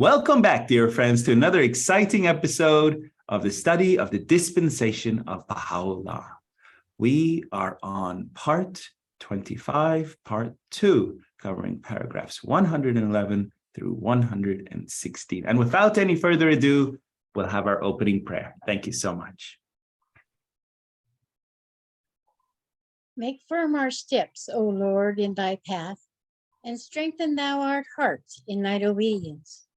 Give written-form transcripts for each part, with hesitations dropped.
Welcome back, dear friends, to another exciting episode of the study of the Dispensation of Baha'u'llah. We are on part 25, part 2, covering paragraphs 111 through 116. And without any further ado, we'll have our opening prayer. Thank you so much. Make firm our steps, O Lord, in thy path, and strengthen thou our hearts in thine obedience.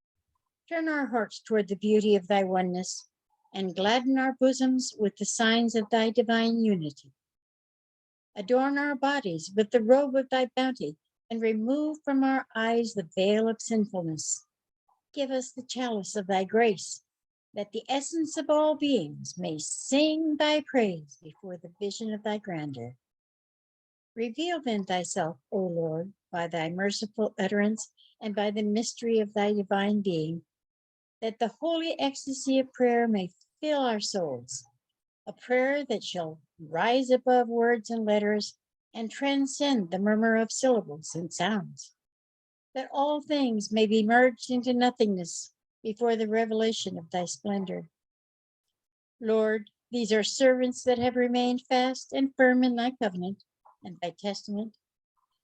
Turn our hearts toward the beauty of thy oneness, and gladden our bosoms with the signs of thy divine unity. Adorn our bodies with the robe of thy bounty, and remove from our eyes the veil of sinfulness. Give us the chalice of thy grace, that the essence of all beings may sing thy praise before the vision of thy grandeur. Reveal then thyself, O Lord, by thy merciful utterance and by the mystery of thy divine being, that the holy ecstasy of prayer may fill our souls, a prayer that shall rise above words and letters and transcend the murmur of syllables and sounds, that all things may be merged into nothingness before the revelation of thy splendor. Lord, these are servants that have remained fast and firm in thy covenant and thy testament,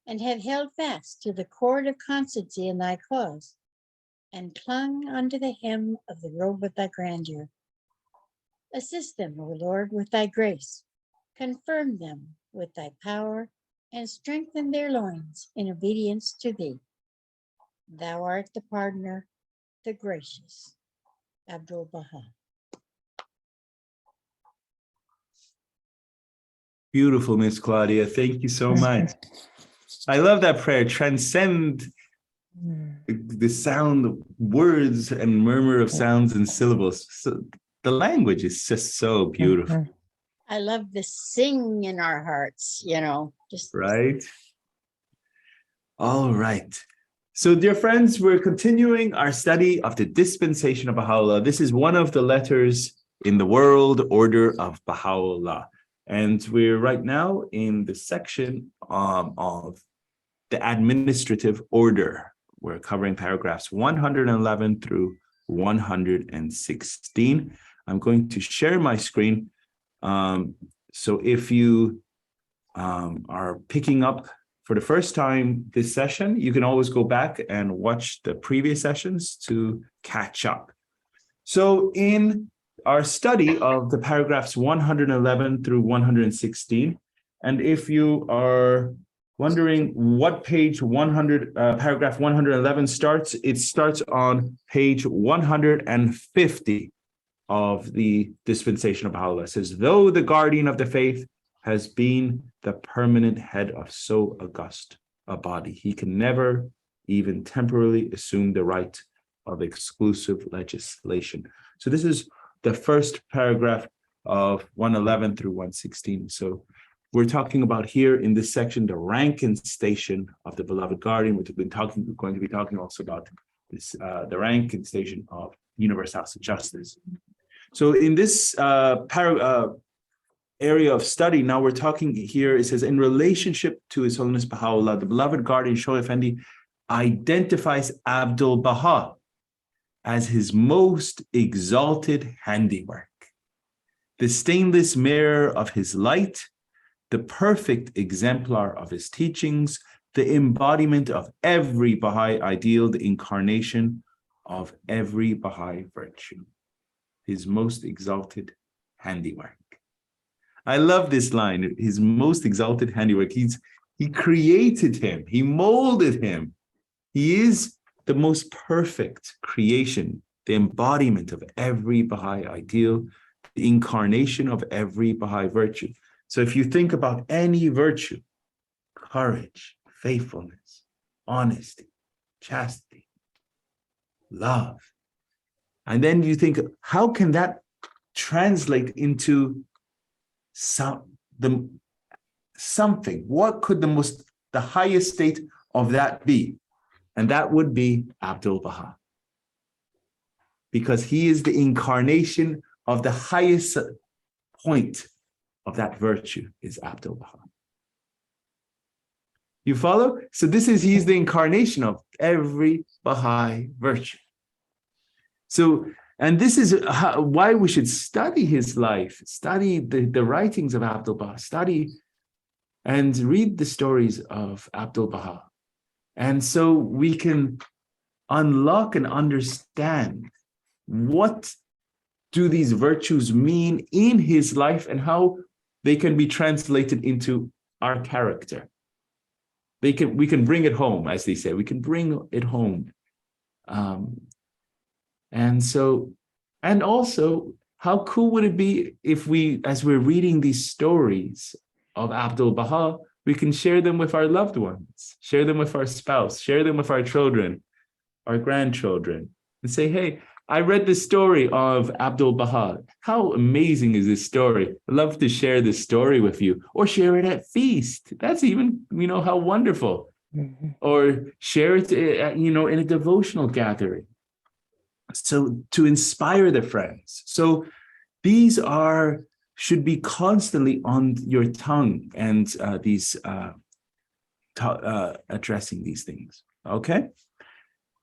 and have held fast to the cord of constancy in thy cause, and clung unto the hem of the robe of thy grandeur. Assist them, O Lord, with thy grace. Confirm them with thy power, and strengthen their loins in obedience to thee. Thou art the pardoner, the gracious. Abdul-Baha. Beautiful, Miss Claudia. Thank you so much. I love that prayer. Transcend the sound of words and murmur of sounds and syllables. So the language is just so beautiful. I love the sing in our hearts, just right. All right. So, dear friends, we're continuing our study of the Dispensation of Baha'u'llah. This is one of the letters in the World Order of Baha'u'llah. And we're right now in the section of the administrative order. We're covering paragraphs 111 through 116. I'm going to share my screen. So if you are picking up for the first time this session, you can always go back and watch the previous sessions to catch up. So in our study of the paragraphs 111 through 116, and if you are wondering what page paragraph 111 starts, it starts on page 150 of the Dispensation of Baha'u'llah. It says, though the guardian of the faith has been the permanent head of so august a body, he can never even temporarily assume the right of exclusive legislation. So this is the first paragraph of 111 through 116. So we're talking about here in this section, the rank and station of the beloved guardian. We're going to be talking also about this, the rank and station of universal justice. So in this area of study, now we're talking here, it says, in relationship to His Holiness Baha'u'llah, the beloved guardian Shoaib Effendi identifies Abdul-Baha as his most exalted handiwork, the stainless mirror of his light, the perfect exemplar of his teachings, the embodiment of every Baha'i ideal, the incarnation of every Baha'i virtue, his most exalted handiwork. I love this line, his most exalted handiwork. He created him, he molded him. He is the most perfect creation, the embodiment of every Baha'i ideal, the incarnation of every Baha'i virtue. So if you think about any virtue, courage, faithfulness, honesty, chastity, love, and then you think, how can that translate into something? What could the highest state of that be? And that would be Abdul-Baha, because he is the incarnation of the highest point of that virtue is Abdul-Baha. You follow? So he's the incarnation of every Baha'i virtue. So, and this is why we should study his life, study the writings of Abdul Baha, study and read the stories of Abdul Baha. And so we can unlock and understand what do these virtues mean in his life and how they can be translated into our character. We can bring it home, as they say. We can bring it home. And also, how cool would it be if we, as we're reading these stories of Abdul Baha, we can share them with our loved ones, share them with our spouse, share them with our children, our grandchildren, and say, hey, I read the story of Abdul Baha. How amazing is this story? I'd love to share this story with you, or share it at feast. That's even, how wonderful. Mm-hmm. Or share it, in a devotional gathering. So to inspire the friends. So these should be constantly on your tongue, and addressing these things. Okay.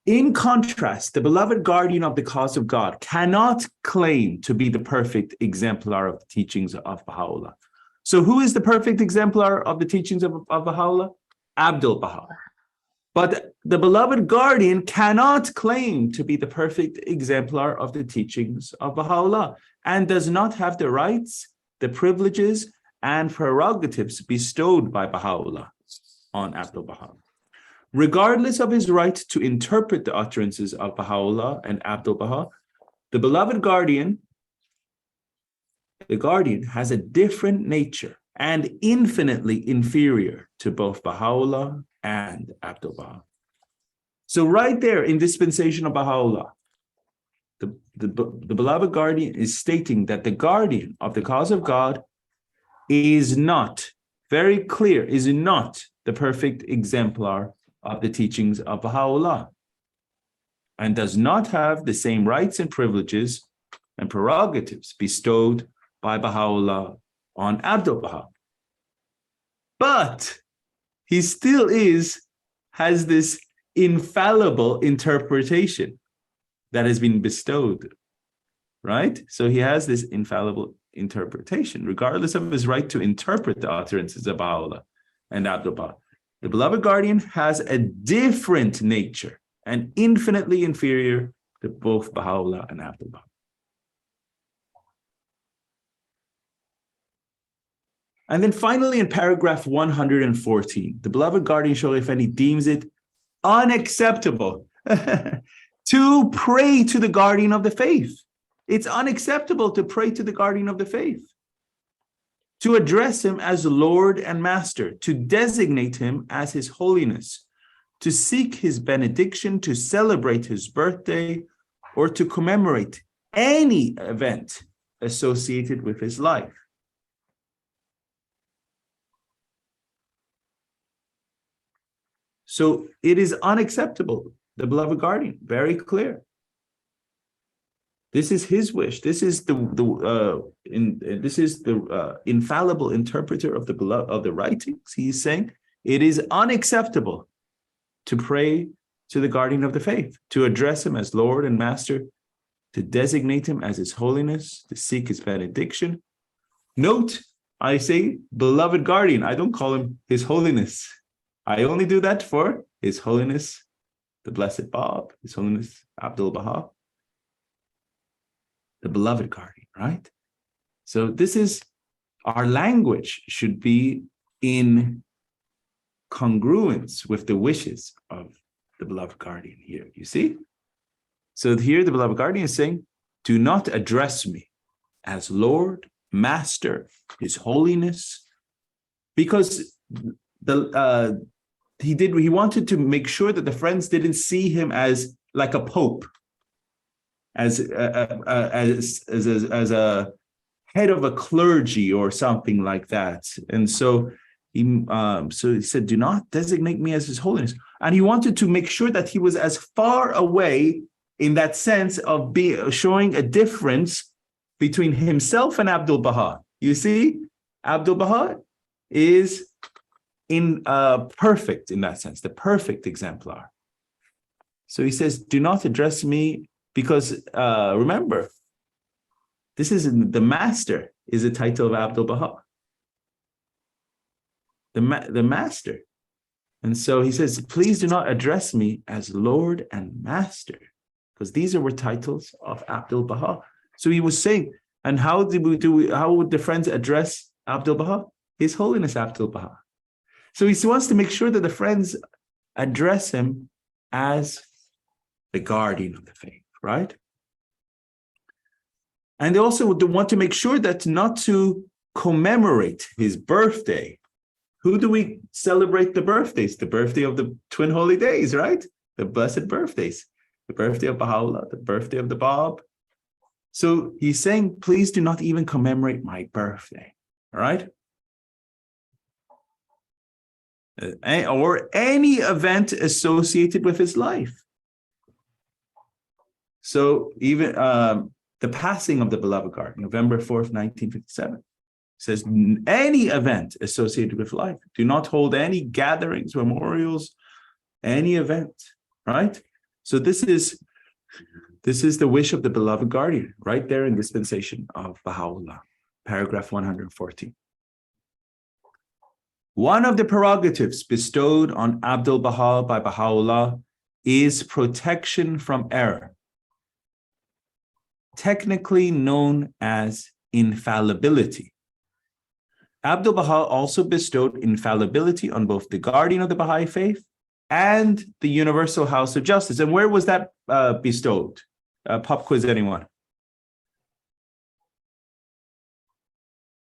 In contrast, the beloved guardian of the cause of God cannot claim to be the perfect exemplar of the teachings of Baha'u'llah. So who is the perfect exemplar of the teachings of Baha'u'llah? Abdul Baha. But the beloved guardian cannot claim to be the perfect exemplar of the teachings of Baha'u'llah, and does not have the rights, the privileges, and prerogatives bestowed by Baha'u'llah on Abdul Baha. Regardless of his right to interpret the utterances of Baha'u'llah and Abdul Baha, the beloved guardian, has a different nature and infinitely inferior to both Baha'u'llah and Abdul Baha. So right there in Dispensation of Baha'u'llah, the beloved guardian is stating that the guardian of the cause of God is not, very clear, is not the perfect exemplar of the teachings of Baha'u'llah, and does not have the same rights and privileges and prerogatives bestowed by Baha'u'llah on Abdul Baha. But he still has this infallible interpretation that has been bestowed, right? So he has this infallible interpretation, regardless of his right to interpret the utterances of Baha'u'llah and Abdul Baha. The beloved guardian has a different nature and infinitely inferior to both Baha'u'llah and Abdul Baha. And then finally, in paragraph 114, the beloved guardian Shaykh Effendi deems it unacceptable to pray to the guardian of the faith. It's unacceptable to pray to the guardian of the faith, to address him as Lord and Master, to designate him as His Holiness, to seek his benediction, to celebrate his birthday, or to commemorate any event associated with his life. So it is unacceptable. The beloved guardian, very clear. This is his wish. This is the infallible interpreter of the writings. He's saying it is unacceptable to pray to the guardian of the faith, to address him as Lord and Master, to designate him as His Holiness, to seek his benediction. Note, I say beloved guardian. I don't call him His Holiness. I only do that for His Holiness, the Blessed Bab, His Holiness Abdul Baha, the beloved guardian, right? So this is, our language should be in congruence with the wishes of the beloved guardian here, you see? So here the beloved guardian is saying, do not address me as Lord, Master, His Holiness, because he wanted to make sure that the friends didn't see him as like a pope, as a head of a clergy or something like that. And so he said, do not designate me as His Holiness. And he wanted to make sure that he was as far away in that sense of showing a difference between himself and Abdul Baha. You see, Abdul Baha is perfect in that sense, the perfect exemplar. So he says, do not address me Because remember, this is the master is a title of Abdul Baha. The master. And so he says, please do not address me as Lord and Master, because these were titles of Abdul Baha. So he was saying, and how would the friends address Abdul Baha? His Holiness Abdul Baha. So he wants to make sure that the friends address him as the guardian of the faith, right? And they also would want to make sure that not to commemorate his birthday. Who do we celebrate the birthdays? The birthday of the twin holy days, right? The blessed birthdays. The birthday of Baha'u'llah, the birthday of the Bab. So he's saying, please do not even commemorate my birthday, all right? Or any event associated with his life. So even the passing of the beloved guardian, November 4th, 1957, says any event associated with life. Do not hold any gatherings, memorials, any event, right? So this is the wish of the beloved guardian, right there in Dispensation of Baha'u'llah, paragraph 114. One of the prerogatives bestowed on Abdul Baha by Baha'u'llah is protection from error, technically known as infallibility. Abdul Baha also bestowed infallibility on both the guardian of the Baha'i faith and the Universal House of Justice. And where was that bestowed? Pop quiz, anyone?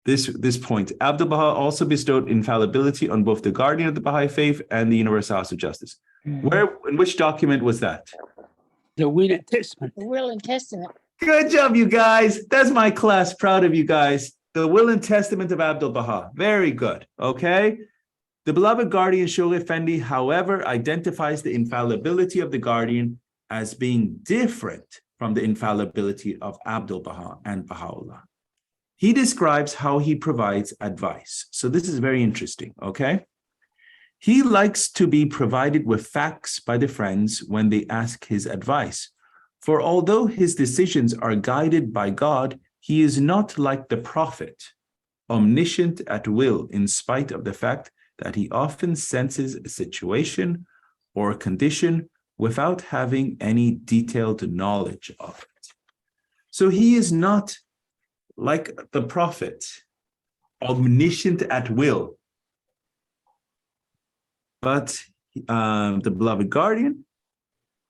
This point. Abdul Baha also bestowed infallibility on both the guardian of the Baha'i faith and the Universal House of Justice. In which document was that? The Will and Testament. The Will and Testament. Good job, you guys. That's my class. Proud of you guys. The Will and Testament of Abdul Baha. Very good. Okay. The beloved guardian Shoghi Effendi, however, identifies the infallibility of the guardian as being different from the infallibility of Abdul Baha and Baha'u'llah. He describes how he provides advice. So this is very interesting. Okay. He likes to be provided with facts by the friends when they ask his advice. For although his decisions are guided by God, he is not like the Prophet, omniscient at will, in spite of the fact that he often senses a situation or a condition without having any detailed knowledge of it. So he is not like the Prophet, omniscient at will. But the beloved guardian,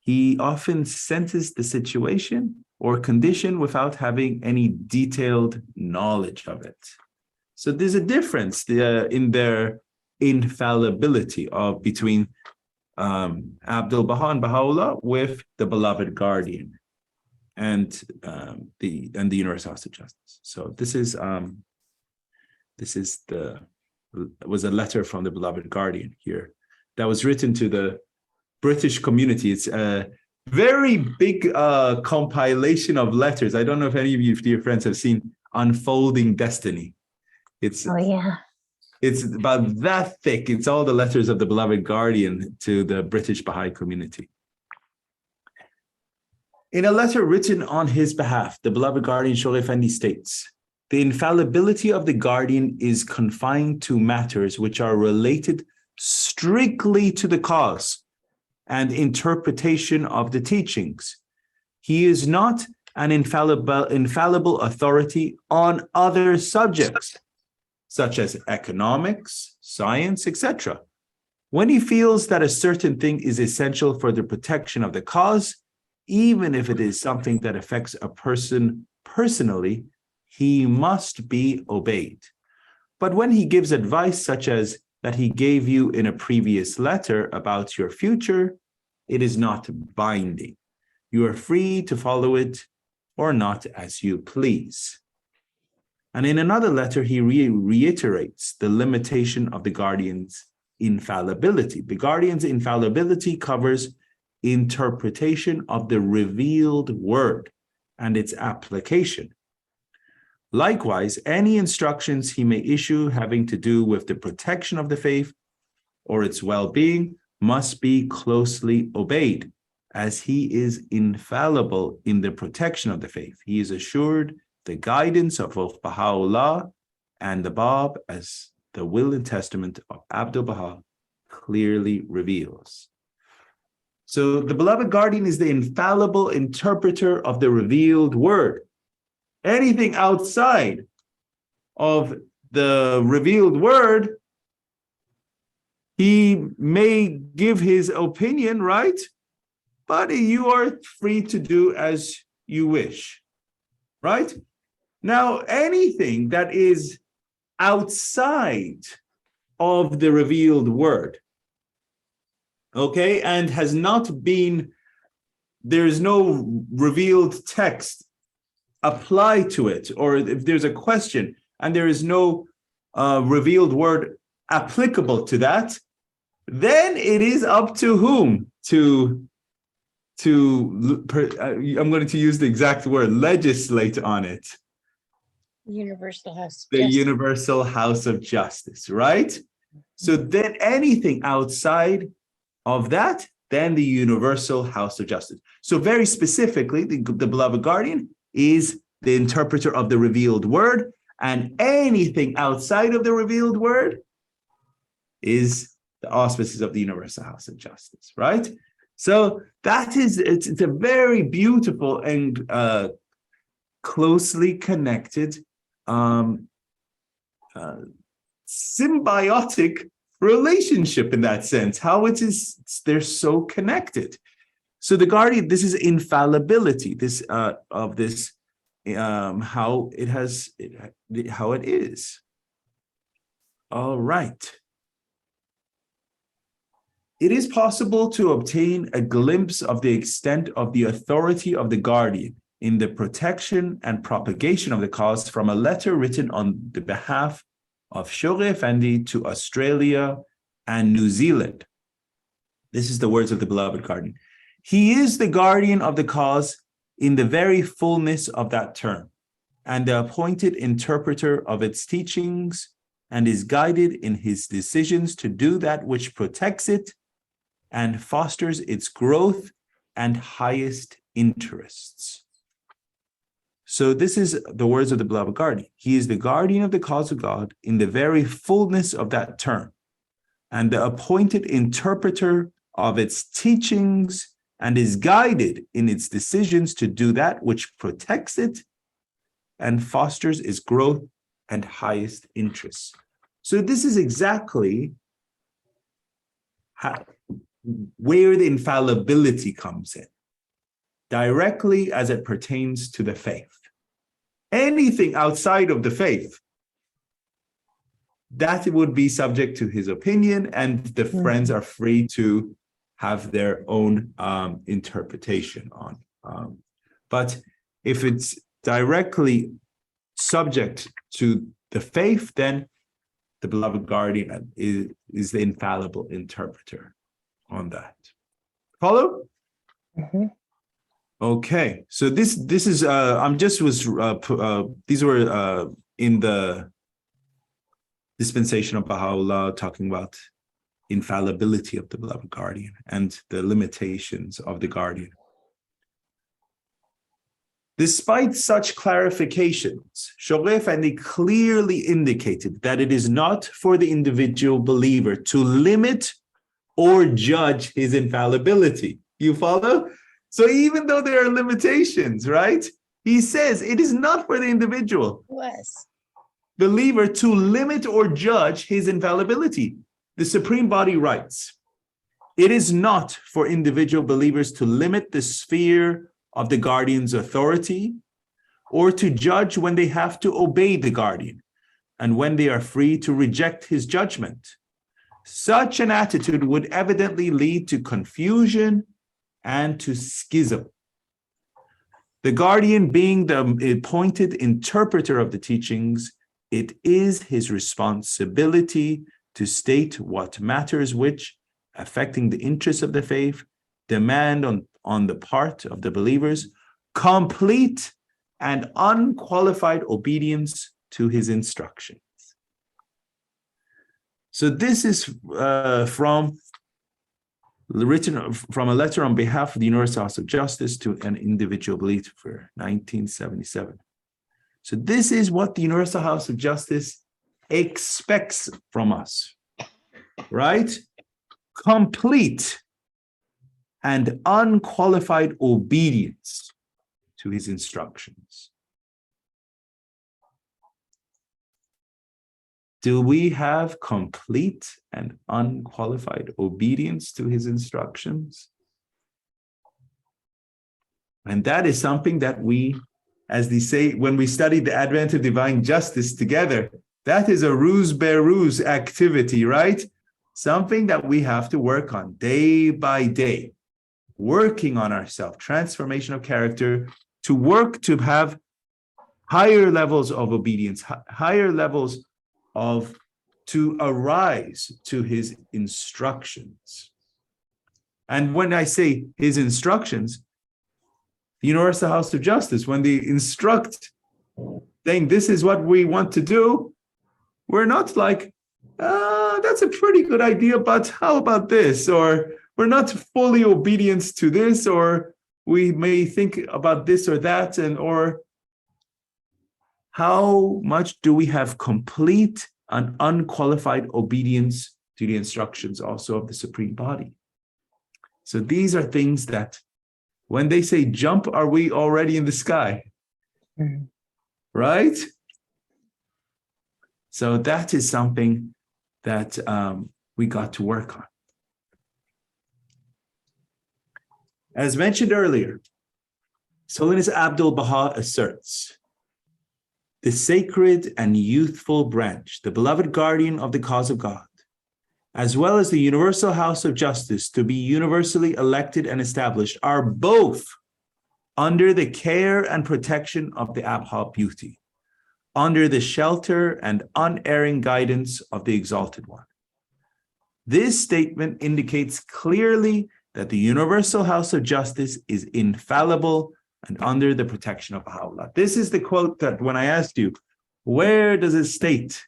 he often senses the situation or condition without having any detailed knowledge of it. So there's a difference in their infallibility between Abdul Baha and Baha'u'llah with the beloved guardian and the Universal House of Justice. So this was a letter from the beloved guardian here that was written to the British community. It's a very big compilation of letters. I don't know if any of you, dear friends, have seen Unfolding Destiny. It's about that thick. It's all the letters of the beloved guardian to the British Baha'i community. In a letter written on his behalf, the beloved guardian Shoghi Effendi states, the infallibility of the guardian is confined to matters which are related strictly to the cause and interpretation of the teachings. He is not an infallible authority on other subjects, such as economics, science, etc. When he feels that a certain thing is essential for the protection of the cause, even if it is something that affects a person personally, he must be obeyed. But when he gives advice such as that he gave you in a previous letter about your future, it is not binding. You are free to follow it or not as you please. And in another letter, he reiterates the limitation of the guardian's infallibility. The guardian's infallibility covers interpretation of the revealed word and its application. Likewise, any instructions he may issue having to do with the protection of the faith or its well-being must be closely obeyed, as he is infallible in the protection of the faith. He is assured the guidance of both Baha'u'llah and the Bab, as the will and testament of Abdul Baha clearly reveals. So the beloved guardian is the infallible interpreter of the revealed word. Anything outside of the revealed word, he may give his opinion, right? But you are free to do as you wish, right? Now, anything that is outside of the revealed word, okay, and has not been, there's no revealed text applied to it, or if there's a question and there is no revealed word applicable to that, then it is up to whom I'm going to use the exact word, legislate on it. Universal House. The Universal House of Justice, right? So then anything outside of that, then the Universal House of Justice. So very specifically, the beloved guardian is the interpreter of the revealed word, and anything outside of the revealed word is the auspices of the Universal House of Justice, right? So that is, it's a very beautiful and closely connected, symbiotic relationship in that sense, how it is, they're so connected. So the guardian, this is infallibility, this of this, how it has, how it is. All right. It is possible to obtain a glimpse of the extent of the authority of the guardian in the protection and propagation of the cause from a letter written on the behalf of Shoghi Effendi to Australia and New Zealand. This is the words of the beloved guardian. He is the guardian of the cause in the very fullness of that term, and the appointed interpreter of its teachings, and is guided in his decisions to do that which protects it and fosters its growth and highest interests. So this is the words of the beloved guardian. He is the guardian of the cause of God in the very fullness of that term, and the appointed interpreter of its teachings, and is guided in its decisions to do that which protects it and fosters its growth and highest interests. So this is exactly where the infallibility comes in, directly as it pertains to the faith. Anything outside of the faith, that would be subject to his opinion, and the friends are free to have their own interpretation on. But if it's directly subject to the faith, then the beloved guardian is the infallible interpreter on that. Follow? Mm-hmm. Okay, so this is these were in the Dispensation of Baha'u'llah, talking about infallibility of the beloved guardian and the limitations of the guardian. Despite such clarifications, Shoghi Effendi clearly indicated that it is not for the individual believer to limit or judge his infallibility. You follow? So even though there are limitations, right? He says it is not for the individual believer to limit or judge his infallibility. The Supreme Body writes, it is not for individual believers to limit the sphere of the guardian's authority, or to judge when they have to obey the guardian and when they are free to reject his judgment. Such an attitude would evidently lead to confusion and to schism. The guardian being the appointed interpreter of the teachings, it is his responsibility to state what matters which, affecting the interests of the faith, demand on the part of the believers complete and unqualified obedience to his instructions. So this is from written from a letter on behalf of the Universal House of Justice to an individual believer, 1977. So this is what the Universal House of Justice expects from us, right? Complete and unqualified obedience to his instructions. Do we have complete and unqualified obedience to his instructions? And that is something that we, as they say, when we study the advent of divine justice together, that is a ruse beruse activity, right? Something that we have to work on day by day, working on ourselves, transformation of character, to work to have higher levels of obedience, higher levels of, to arise to his instructions. And when I say his instructions, the Universal House of Justice, when they instruct, saying this is what we want to do, we're not like, that's a pretty good idea, but how about this? Or we're not fully obedient to this, or we may think about this or that, and or how much do we have complete and unqualified obedience to the instructions also of the Supreme Body? So these are things that when they say jump, are we already in the sky? Right? So that is something that we got to work on. As mentioned earlier, His Holiness Abdul Baha asserts, the sacred and youthful branch, the beloved guardian of the cause of God, as well as the Universal House of Justice to be universally elected and established, are both under the care and protection of the Abha Beauty, under the shelter and unerring guidance of the Exalted One. This statement indicates clearly that the Universal House of Justice is infallible and under the protection of Baha'u'llah. This is the quote that when I asked you, where does it state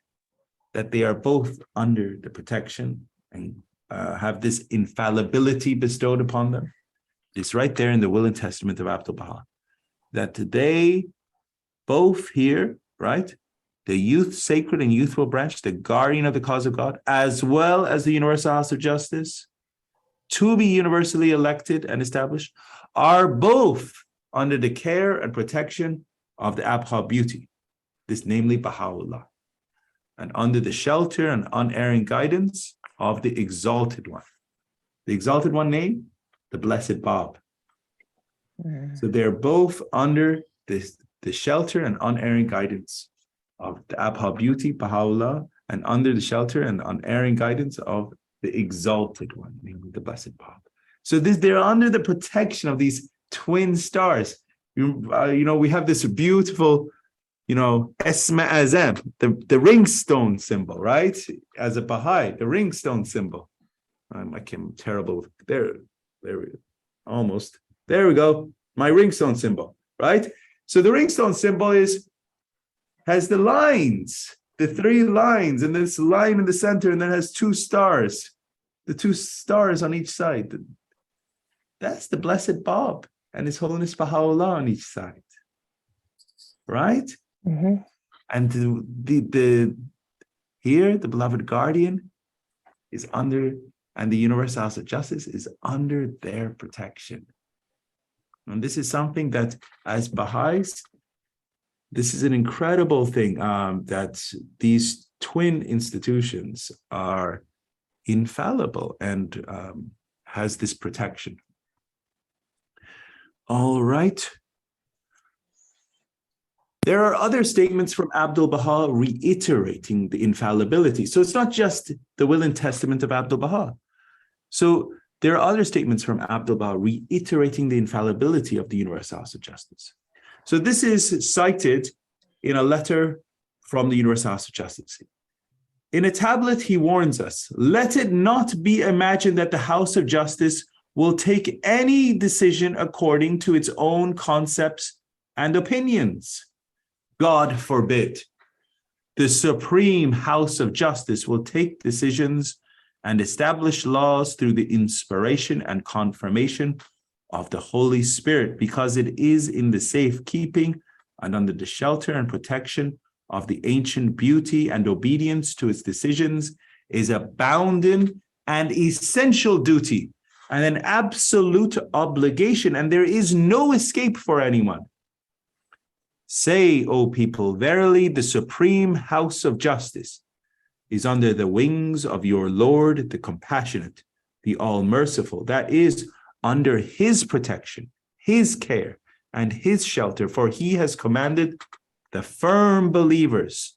that they are both under the protection and have this infallibility bestowed upon them? It's right there in the Will and Testament of Abdul Baha, that they both here, right? The sacred and youthful branch, the guardian of the cause of God, as well as the Universal House of Justice, to be universally elected and established, are both under the care and protection of the Abha Beauty, this namely Baha'u'llah, and under the shelter and unerring guidance of the Exalted One. The Exalted One name, the Blessed Bab. So they're both under the shelter and unerring guidance of the Abha Beauty, Baha'u'llah, and under the shelter and unerring guidance of the Exalted One, namely the Blessed Bab. So they're under the protection of these twin stars. We have this beautiful, Esma Azam, the ringstone symbol, right? As a Baha'i, the ringstone symbol. I'm terrible. There almost. There we go. My ringstone symbol, right? So the ringstone symbol has the lines, the 3 lines, and this line in the center, and then has 2 stars, the 2 stars on each side. That's the Blessed Bab and His Holiness Baha'u'llah on each side, right? Mm-hmm. And the here, the beloved guardian is under, and the Universal House of Justice is under their protection. And this is something that, as Baha'is, this is an incredible thing, that these twin institutions are infallible and has this protection. All right. There are other statements from Abdul Baha reiterating the infallibility. So it's not just the Will and Testament of Abdul Baha. So there are other statements from Abdul Baha reiterating the infallibility of the Universal House of Justice. So this is cited in a letter from the Universal House of Justice. In a tablet, he warns us, let it not be imagined that the House of Justice will take any decision according to its own concepts and opinions. God forbid. The Supreme House of Justice will take decisions and establish laws through the inspiration and confirmation of the Holy Spirit, because it is in the safekeeping and under the shelter and protection of the ancient beauty, and obedience to its decisions is a bounden and essential duty and an absolute obligation, and there is no escape for anyone. Say, O people, verily the supreme house of justice is under the wings of your Lord, the compassionate, the all-merciful. That is under his protection, his care, and his shelter, for he has commanded the firm believers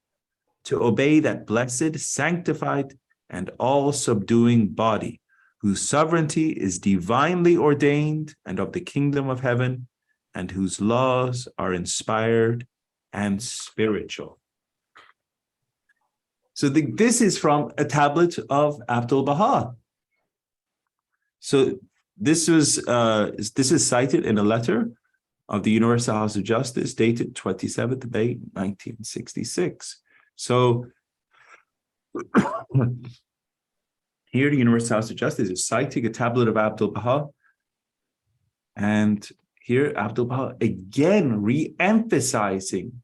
to obey that blessed, sanctified, and all-subduing body, whose sovereignty is divinely ordained and of the kingdom of heaven, and whose laws are inspired and spiritual. So this is from a tablet of Abdul-Baha. So this is cited in a letter of the Universal House of Justice dated 27th May 1966. So here the Universal House of Justice is citing a tablet of Abdul-Baha, and here Abdul-Baha again re-emphasizing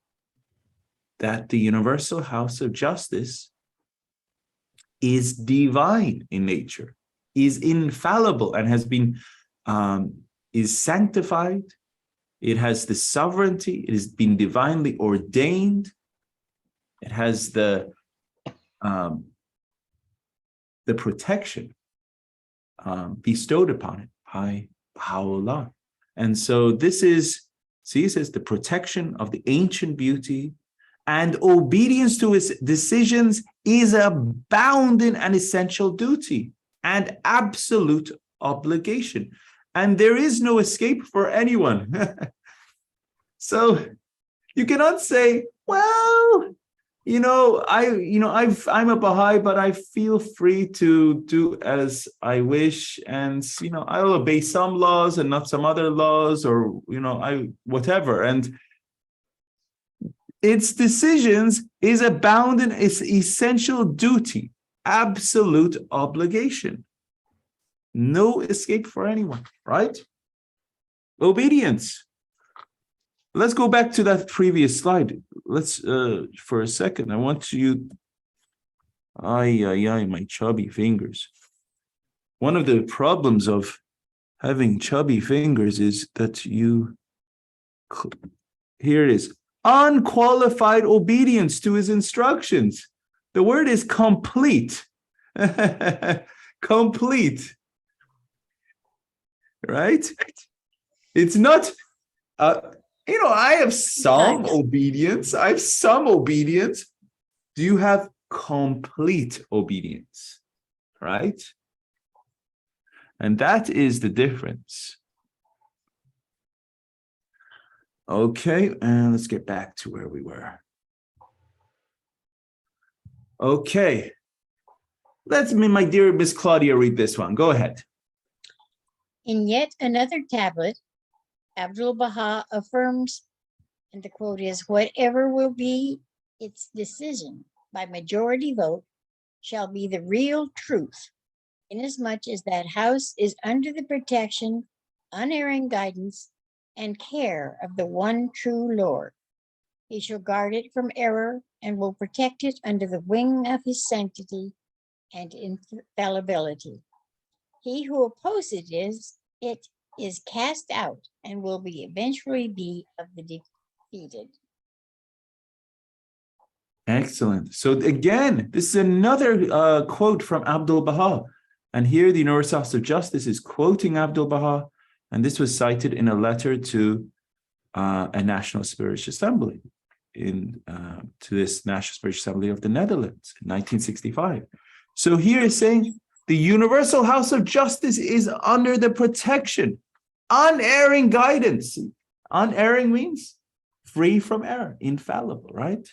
that the Universal House of Justice is divine in nature, is infallible, and has been is sanctified. It has the sovereignty. It has been divinely ordained. It has the protection bestowed upon it by Baha'u'llah. And so this is, see, it says the protection of the ancient beauty and obedience to its decisions is a bounden and essential duty and absolute obligation. And there is no escape for anyone. So you cannot say, well, I'm a Baha'i, but I feel free to do as I wish, and I'll obey some laws and not some other laws, or whatever. And its decisions is a bounden, it's essential duty, absolute obligation. No escape for anyone, right? Obedience. Let's go back to that previous slide. Let's, for a second, I want you, my chubby fingers. One of the problems of having chubby fingers is that here it is, unqualified obedience to his instructions. The word is complete. Complete. Right? It's not, I have some obedience. I have some obedience. Do you have complete obedience? Right? And that is the difference. Okay, and let's get back to where we were. Okay. Let's, my dear Miss Claudia, read this one. Go ahead. In yet another tablet, Abdul-Baha affirms, and the quote is, whatever will be its decision by majority vote shall be the real truth, inasmuch as that house is under the protection, unerring guidance, and care of the one true Lord. He shall guard it from error and will protect it under the wing of his sanctity and infallibility. He who opposes it is cast out and will eventually be of the defeated. Excellent. So again, this is another quote from Abdul-Baha. And here the Universal House of Justice is quoting Abdul-Baha, and this was cited in a letter to a National Spiritual Assembly, to this National Spiritual Assembly of the Netherlands in 1965. So here is saying the Universal House of Justice is under the protection, unerring guidance. Unerring means free from error, infallible, right?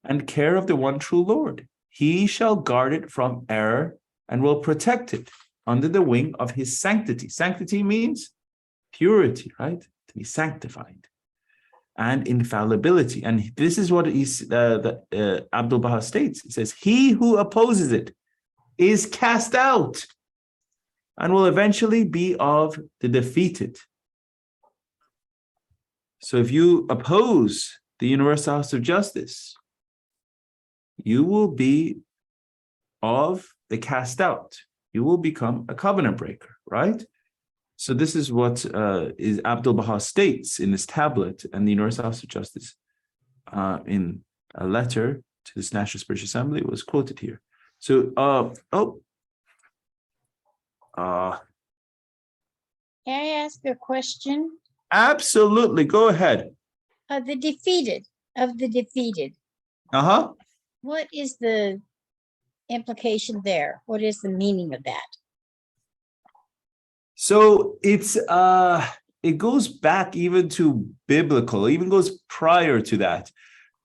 And care of the one true Lord. He shall guard it from error and will protect it under the wing of his sanctity. Sanctity means purity, right? To be sanctified. And infallibility. And this is what Abdul-Baha states. It says, he who opposes it is cast out and will eventually be of the defeated. So if you oppose the universal house of justice, you will be of the cast out. You will become a covenant breaker, right? So this is what is Abdul Baha states in this tablet, and the Universal House of Justice in a letter to this National Spiritual Assembly was quoted here. So, Can I ask a question? absolutely, go ahead. Of the defeated, Uh-huh. what is the implication there? What is the meaning of that? So it goes back even to biblical, even goes prior to that,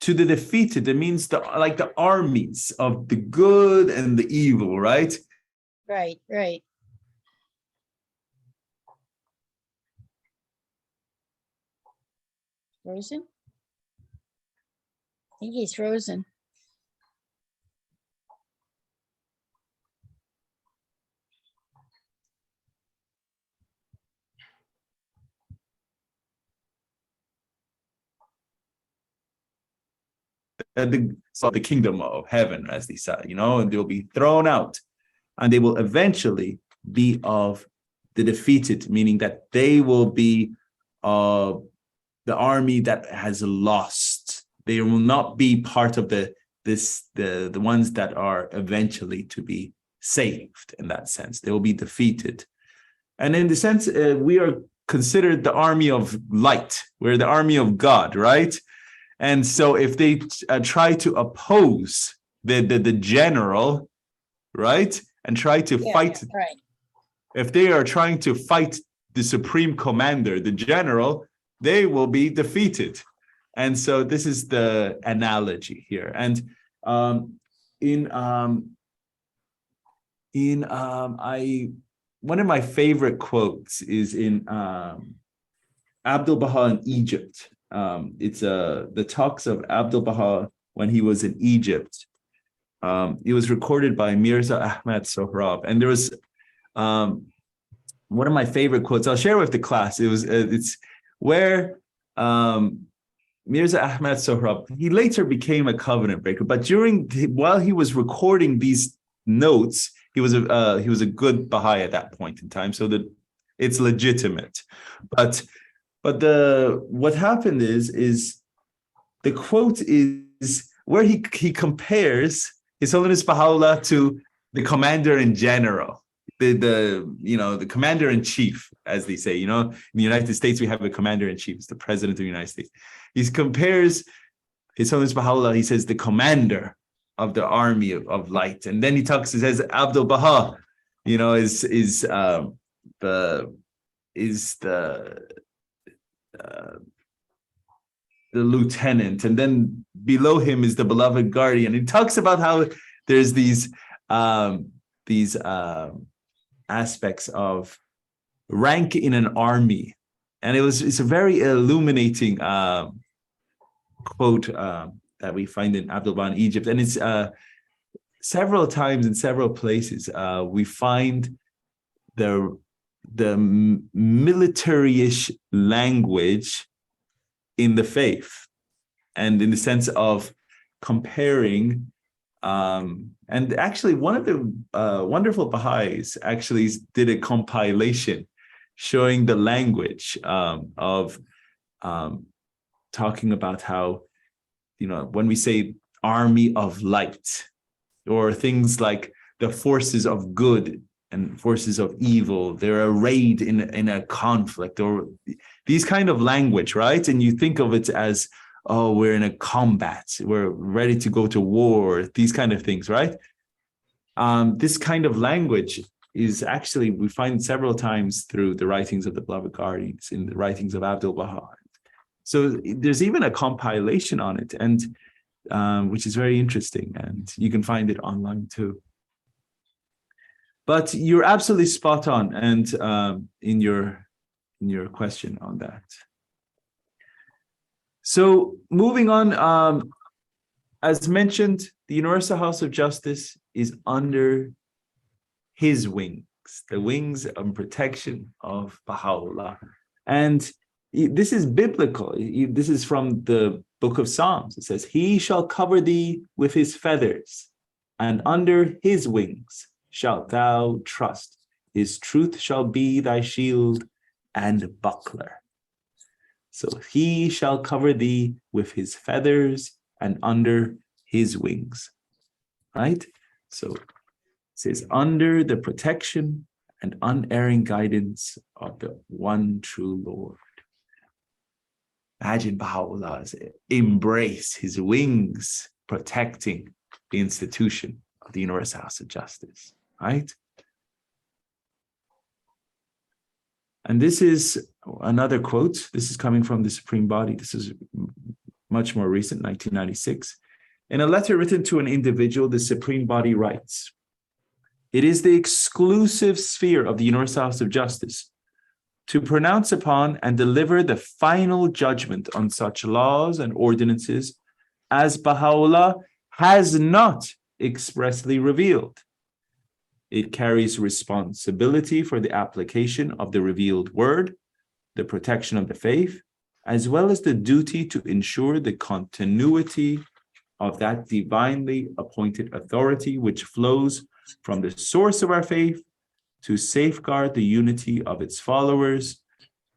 to the defeated. It means like the armies of the good and the evil, right? Right, right. Frozen? I think he's frozen. The kingdom of heaven, as they say, and they'll be thrown out, and they will eventually be of the defeated, meaning that they will be the army that has lost. They will not be part of the ones that are eventually to be saved. In that sense, they will be defeated, and in the sense we are considered the army of light. We're the army of God, right? And so if they try to oppose the general, right, and try to fight, right. If they are trying to fight the supreme commander, the general, they will be defeated. And so this is the analogy here. And one of my favorite quotes is in Abdul Baha in Egypt. It's the talks of Abdul Baha when he was in Egypt. It was recorded by Mirza Ahmad Sohrab, and there was one of my favorite quotes. I'll share with the class. It's where Mirza Ahmad Sohrab, he later became a covenant breaker, but while he was recording these notes, he was a good Baha'i at that point in time, so that it's legitimate. But what happened is the quote is where he compares His Holiness Baha'u'llah to the commander in general, the commander in chief, as they say. In the United States we have a commander in chief, it's the president of the United States. He compares His Holiness Baha'u'llah, he says, the commander of the army of light, and then he says Abdul Baha, is the lieutenant, and then below him is the beloved guardian. He talks about how there's these aspects of rank in an army, and it's a very illuminating quote that we find in Abdul Baha in Egypt, and it's several times in several places we find the military-ish language in the faith, and in the sense of comparing. And actually, one of the wonderful Baha'is actually did a compilation showing the language of talking about how, when we say army of light, or things like the forces of good and forces of evil, they're arrayed in a conflict, or these kind of language, right? And you think of it as, oh, we're in a combat, we're ready to go to war, these kind of things, right? This kind of language is actually, we find several times through the writings of the beloved guardians, in the writings of Abdul Baha. So there's even a compilation on it, and which is very interesting, and you can find it online too. But you're absolutely spot on, and in your question on that. So moving on, as mentioned, the Universal House of Justice is under his wings, the wings and protection of Baha'u'llah. And this is biblical. This is from the book of Psalms. It says, he shall cover thee with his feathers, and under his wings shalt thou trust. His truth shall be thy shield and buckler. So he shall cover thee with his feathers and under his wings, right? So it says, under the protection and unerring guidance of the one true Lord. Imagine Baha'u'llah's embrace, his wings protecting the institution of the Universal House of Justice, right? And this is another quote. This is coming from the Supreme Body. This is much more recent, 1996. In a letter written to an individual, the Supreme Body writes, it is the exclusive sphere of the Universal House of Justice to pronounce upon and deliver the final judgment on such laws and ordinances as Baha'u'llah has not expressly revealed. It carries responsibility for the application of the revealed word, the protection of the faith, as well as the duty to ensure the continuity of that divinely appointed authority which flows from the source of our faith, to safeguard the unity of its followers,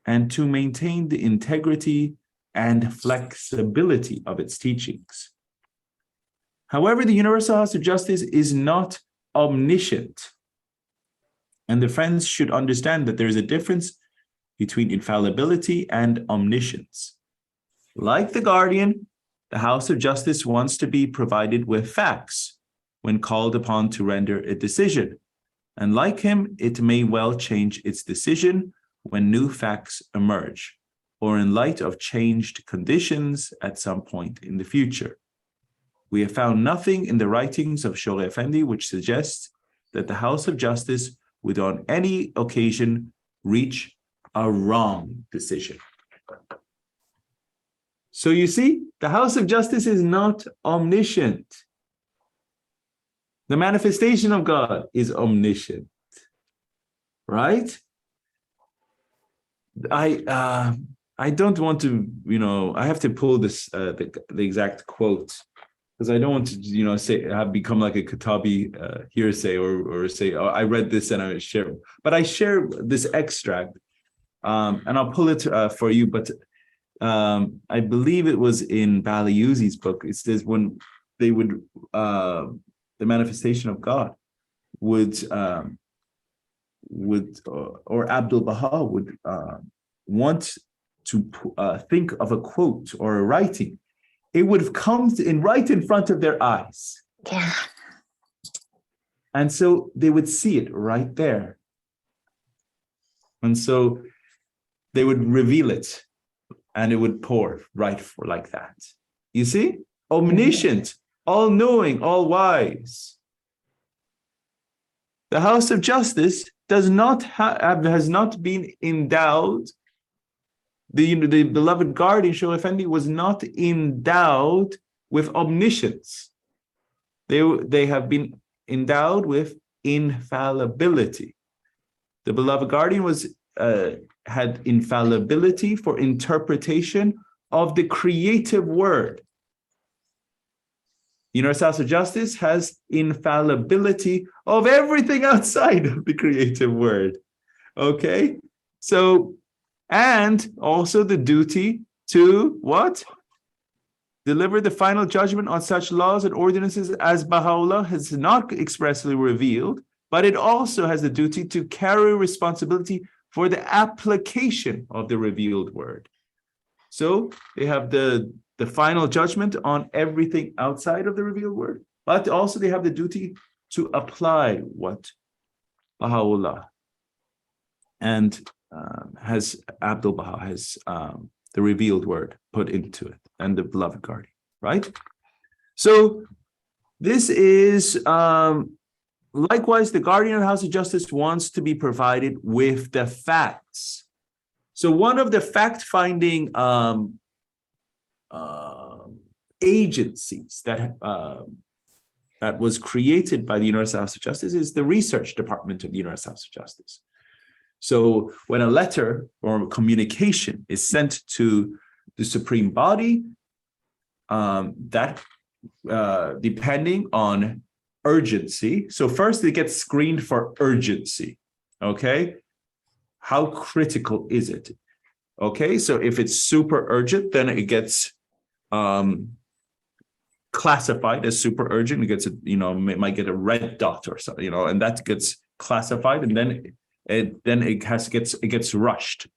and to maintain the integrity and flexibility of its teachings. However, the Universal House of Justice is not omniscient, and the friends should understand that there is a difference between infallibility and omniscience. Like the guardian, the House of Justice wants to be provided with facts when called upon to render a decision. And like him, it may well change its decision when new facts emerge, or in light of changed conditions at some point in the future. We have found nothing in the writings of Shoghi Effendi which suggests that the House of Justice would on any occasion reach a wrong decision. So you see, the House of Justice is not omniscient. The manifestation of God is omniscient, right? I don't want to, I have to pull this the exact quote, because I don't want to, say have become like a Katabi hearsay or say, oh, I read this and I share, but I share this extract, and I'll pull it for you. But I believe it was in Bahá'í's book. It says when they would the manifestation of God would or Abdul Baha would want to think of a quote or a writing, it would have come right in front of their eyes. Yeah. And so they would see it right there. And so they would reveal it and it would pour right for like that. You see? Omniscient, all-knowing, all-wise. The House of Justice has not been endowed. The beloved guardian, Shoghi Effendi, was not endowed with omniscience. They have been endowed with infallibility. The beloved guardian had infallibility for interpretation of the creative word. Universal House of Justice has infallibility of everything outside of the creative word. Okay? So, and also the duty to what? Deliver the final judgment on such laws and ordinances as Baha'u'llah has not expressly revealed, but it also has the duty to carry responsibility for the application of the revealed word. So they have the final judgment on everything outside of the revealed word, but also they have the duty to apply what Baha'u'llah and has Abdul Baha has the revealed word put into it, and the beloved guardian, right? So this is likewise, the guardian of the House of Justice wants to be provided with the facts. So one of the fact-finding agencies that that was created by the Universal House of Justice is the research department of the Universal House of Justice. So when a letter or communication is sent to the supreme body, depending on urgency. So first it gets screened for urgency. Okay. How critical is it? Okay. So if it's super urgent, then it gets classified as super urgent. It gets, it might get a red dot or something, and that gets classified, and then it gets rushed.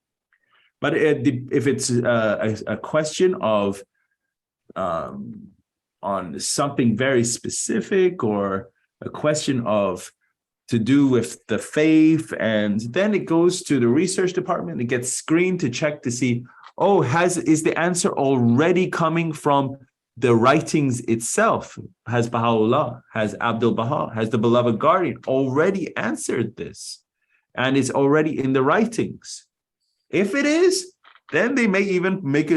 But if it's a question of on something very specific, or a question of to do with the faith, and then it goes to the research department, it gets screened to check to see, is the answer already coming from the writings itself? Has Baha'u'llah, has Abdul Baha, has the beloved guardian already answered this? And it's already in the writings. If it is, then they may even make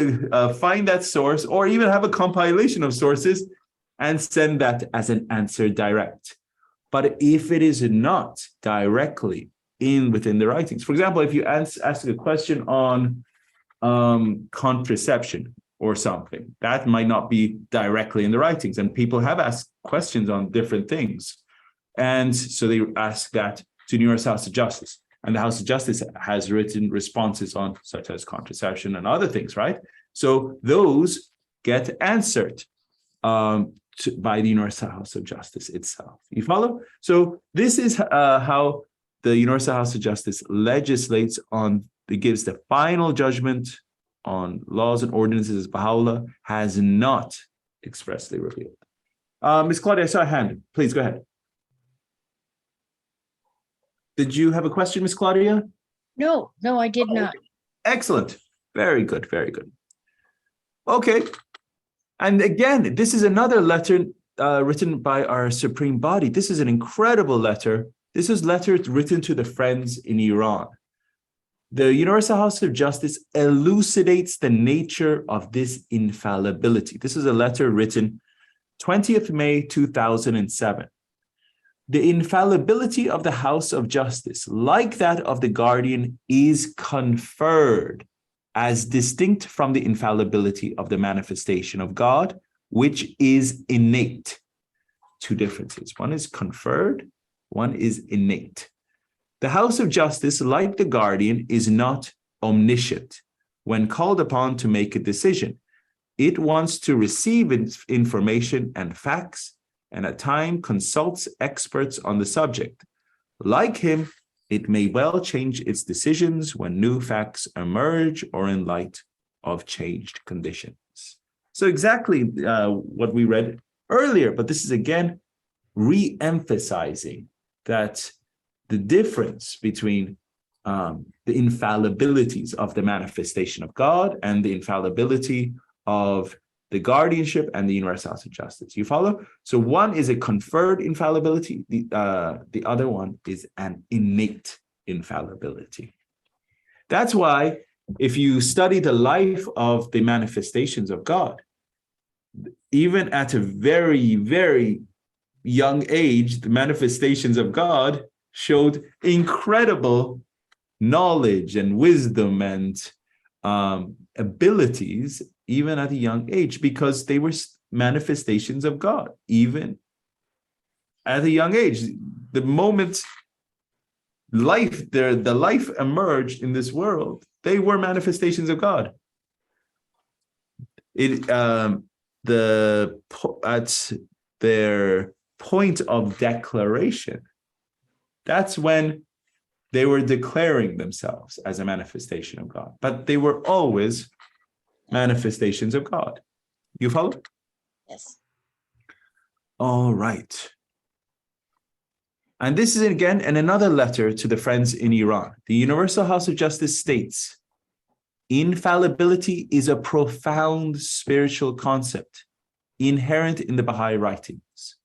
find that source, or even have a compilation of sources and send that as an answer direct. But if it is not directly within the writings, for example, if you ask a question on contraception or something, that might not be directly in the writings, and people have asked questions on different things, and so they ask that to the Universal House of Justice. And the House of Justice has written responses on such as contraception and other things, right? So those get answered by the Universal House of Justice itself. You follow? So this is how the Universal House of Justice legislates it gives the final judgment on laws and ordinances as Baha'u'llah has not expressly revealed. Ms. Claudia, I saw a hand. Please go ahead. Did you have a question, Ms. Claudia? No, I did not. Excellent. Very good. Very good. Okay. And again, this is another letter written by our Supreme Body. This is an incredible letter. This is letter written to the friends in Iran. The Universal House of Justice elucidates the nature of this infallibility. This is a letter written 20th May 2007. The infallibility of the House of Justice, like that of the Guardian, is conferred as distinct from the infallibility of the manifestation of God, which is innate. Two differences. One is conferred, one is innate. The House of Justice, like the Guardian, is not omniscient. When called upon to make a decision, it wants to receive information and facts, and at times consults experts on the subject. Like him, it may well change its decisions when new facts emerge or in light of changed conditions. So exactly what we read earlier, but this is again re-emphasizing that the difference between the infallibilities of the manifestation of God and the infallibility of the guardianship and the Universal House of Justice. You follow? So one is a conferred infallibility. The other one is an innate infallibility. That's why if you study the life of the manifestations of God, even at a very, very young age, the manifestations of God showed incredible knowledge and wisdom and abilities even at a young age, because they were manifestations of God, even at a young age. The moment the life emerged in this world, they were manifestations of God. At their point of declaration, that's when they were declaring themselves as a manifestation of God, but they were always manifestations of God. You follow? Yes. All right. And this is again in another letter to the friends in Iran. The Universal House of Justice states, infallibility is a profound spiritual concept inherent in the Bahá'í writings.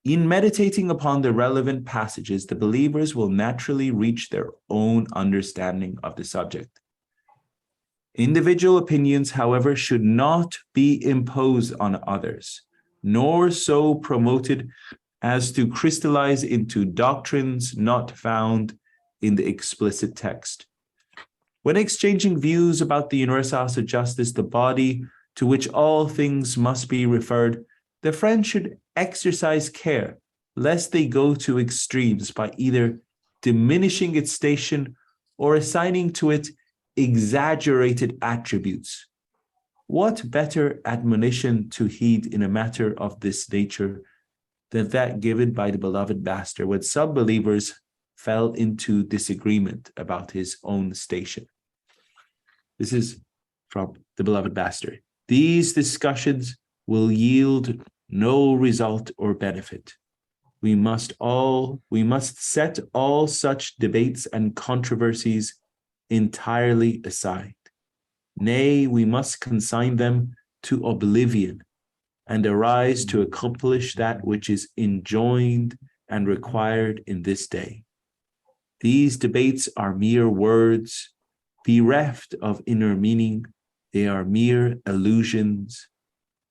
In meditating upon the relevant passages, the believers will naturally reach their own understanding of the subject. Individual opinions, however, should not be imposed on others, nor so promoted as to crystallize into doctrines not found in the explicit text. When exchanging views about the universal house of justice, the body to which all things must be referred, the friends should exercise care lest they go to extremes by either diminishing its station or assigning to it exaggerated attributes. What better admonition to heed in a matter of this nature than that given by the beloved Master when some believers fell into disagreement about his own station? This is from the beloved Master. These discussions will yield no result or benefit. We must set all such debates and controversies entirely aside. Nay, we must consign them to oblivion and arise to accomplish that which is enjoined and required in this day. These debates are mere words, bereft of inner meaning. They are mere illusions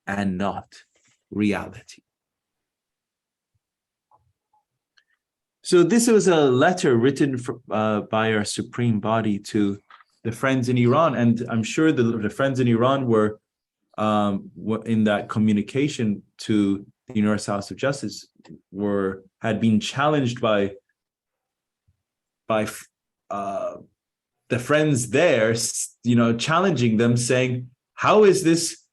and not reality. So this was a letter written by our Supreme Body to the friends in Iran, and I'm sure the friends in Iran were in that communication to the Universal House of Justice had been challenged by the friends there, challenging them, saying, how is this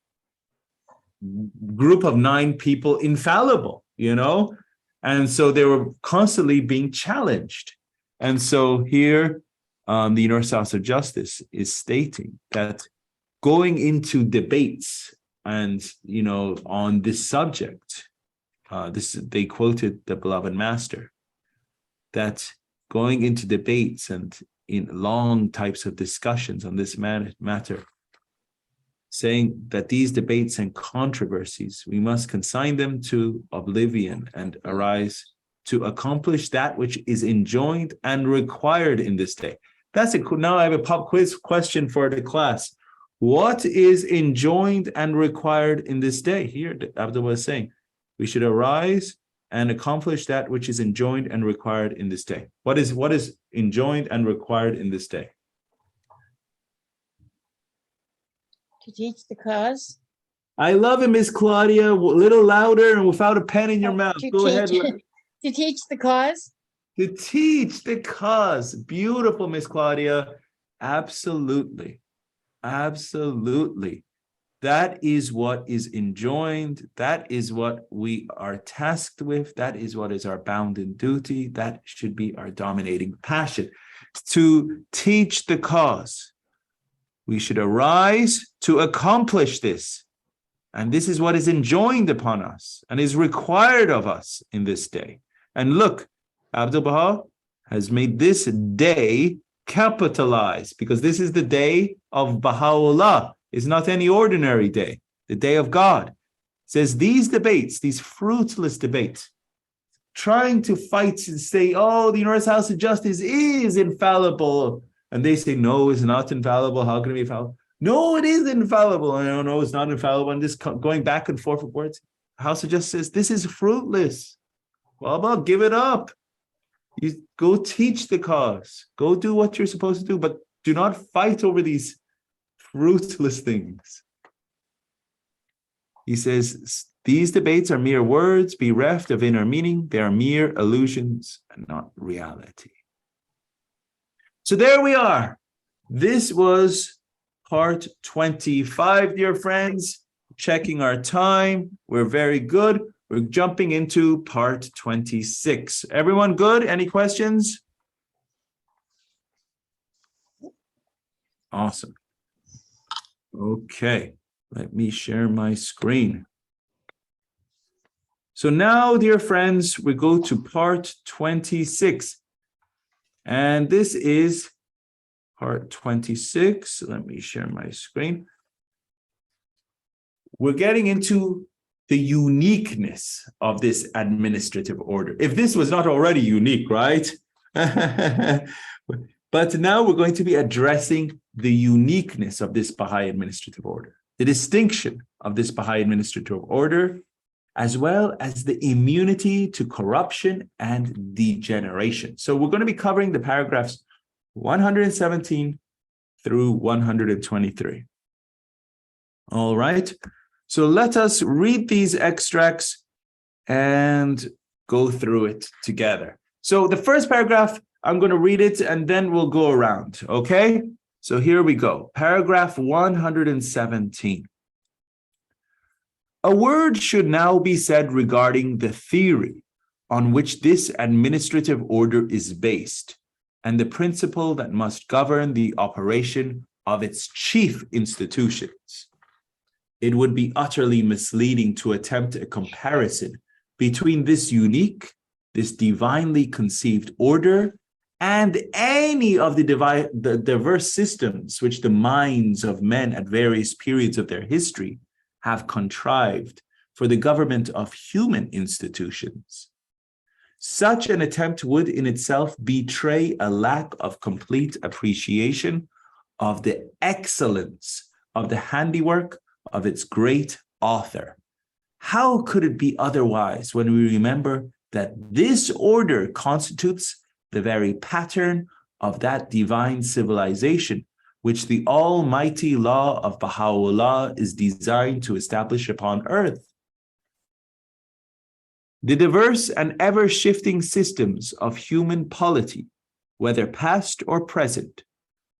group of 9 people infallible, And so they were constantly being challenged. And so here, the Universal House of Justice is stating that going into debates and, on this subject, they quoted the beloved Master, that going into debates and in long types of discussions on this matter, saying that these debates and controversies, we must consign them to oblivion and arise to accomplish that which is enjoined and required in this day. That's it. Now I have a pop quiz question for the class. What is enjoined and required in this day? Here, Abdul was saying, we should arise and accomplish that which is enjoined and required in this day. What is enjoined and required in this day? To teach the cause. I love it, Miss Claudia. A little louder and without a pen in your mouth. Go ahead. To teach the cause. To teach the cause. Beautiful, Miss Claudia. Absolutely. Absolutely. That is what is enjoined. That is what we are tasked with. That is what is our bounden duty. That should be our dominating passion. To teach the cause. We should arise to accomplish this. And this is what is enjoined upon us and is required of us in this day. And look, Abdul Baha has made this day capitalized because this is the day of Baha'u'llah. It's not any ordinary day, the day of God. It says these debates, these fruitless debates, trying to fight and say, oh, the Universal House of Justice is infallible. And they say, no, it's not infallible. How can it be infallible? No, it is infallible. I don't know, it's not infallible. I'm just going back and forth with words. House of Justice says, this is fruitless. Well, give it up. You go teach the cause. Go do what you're supposed to do, but do not fight over these fruitless things. He says, these debates are mere words, bereft of inner meaning. They are mere illusions and not reality. So there we are. This was part 25, dear friends. Checking our time. We're very good. We're jumping into part 26. Everyone good? Any questions? Awesome. Okay, let me share my screen. So now, dear friends, we go to part 26. And this is part 26. Let me share my screen. We're getting into the uniqueness of this administrative order. If this was not already unique, right? But now we're going to be addressing the uniqueness of this Baha'i administrative order, the distinction of this Baha'i administrative order, as well as the immunity to corruption and degeneration. So we're going to be covering the paragraphs 117 through 123. All right. So let us read these extracts and go through it together. So the first paragraph, I'm going to read it and then we'll go around. Okay. So here we go. Paragraph 117. A word should now be said regarding the theory on which this administrative order is based and the principle that must govern the operation of its chief institutions. It would be utterly misleading to attempt a comparison between this unique, this divinely conceived order and any of the diverse systems which the minds of men at various periods of their history have contrived for the government of human institutions. Such an attempt would in itself betray a lack of complete appreciation of the excellence of the handiwork of its great author. How could it be otherwise when we remember that this order constitutes the very pattern of that divine civilization which the almighty law of Baha'u'llah is designed to establish upon earth? The diverse and ever-shifting systems of human polity, whether past or present,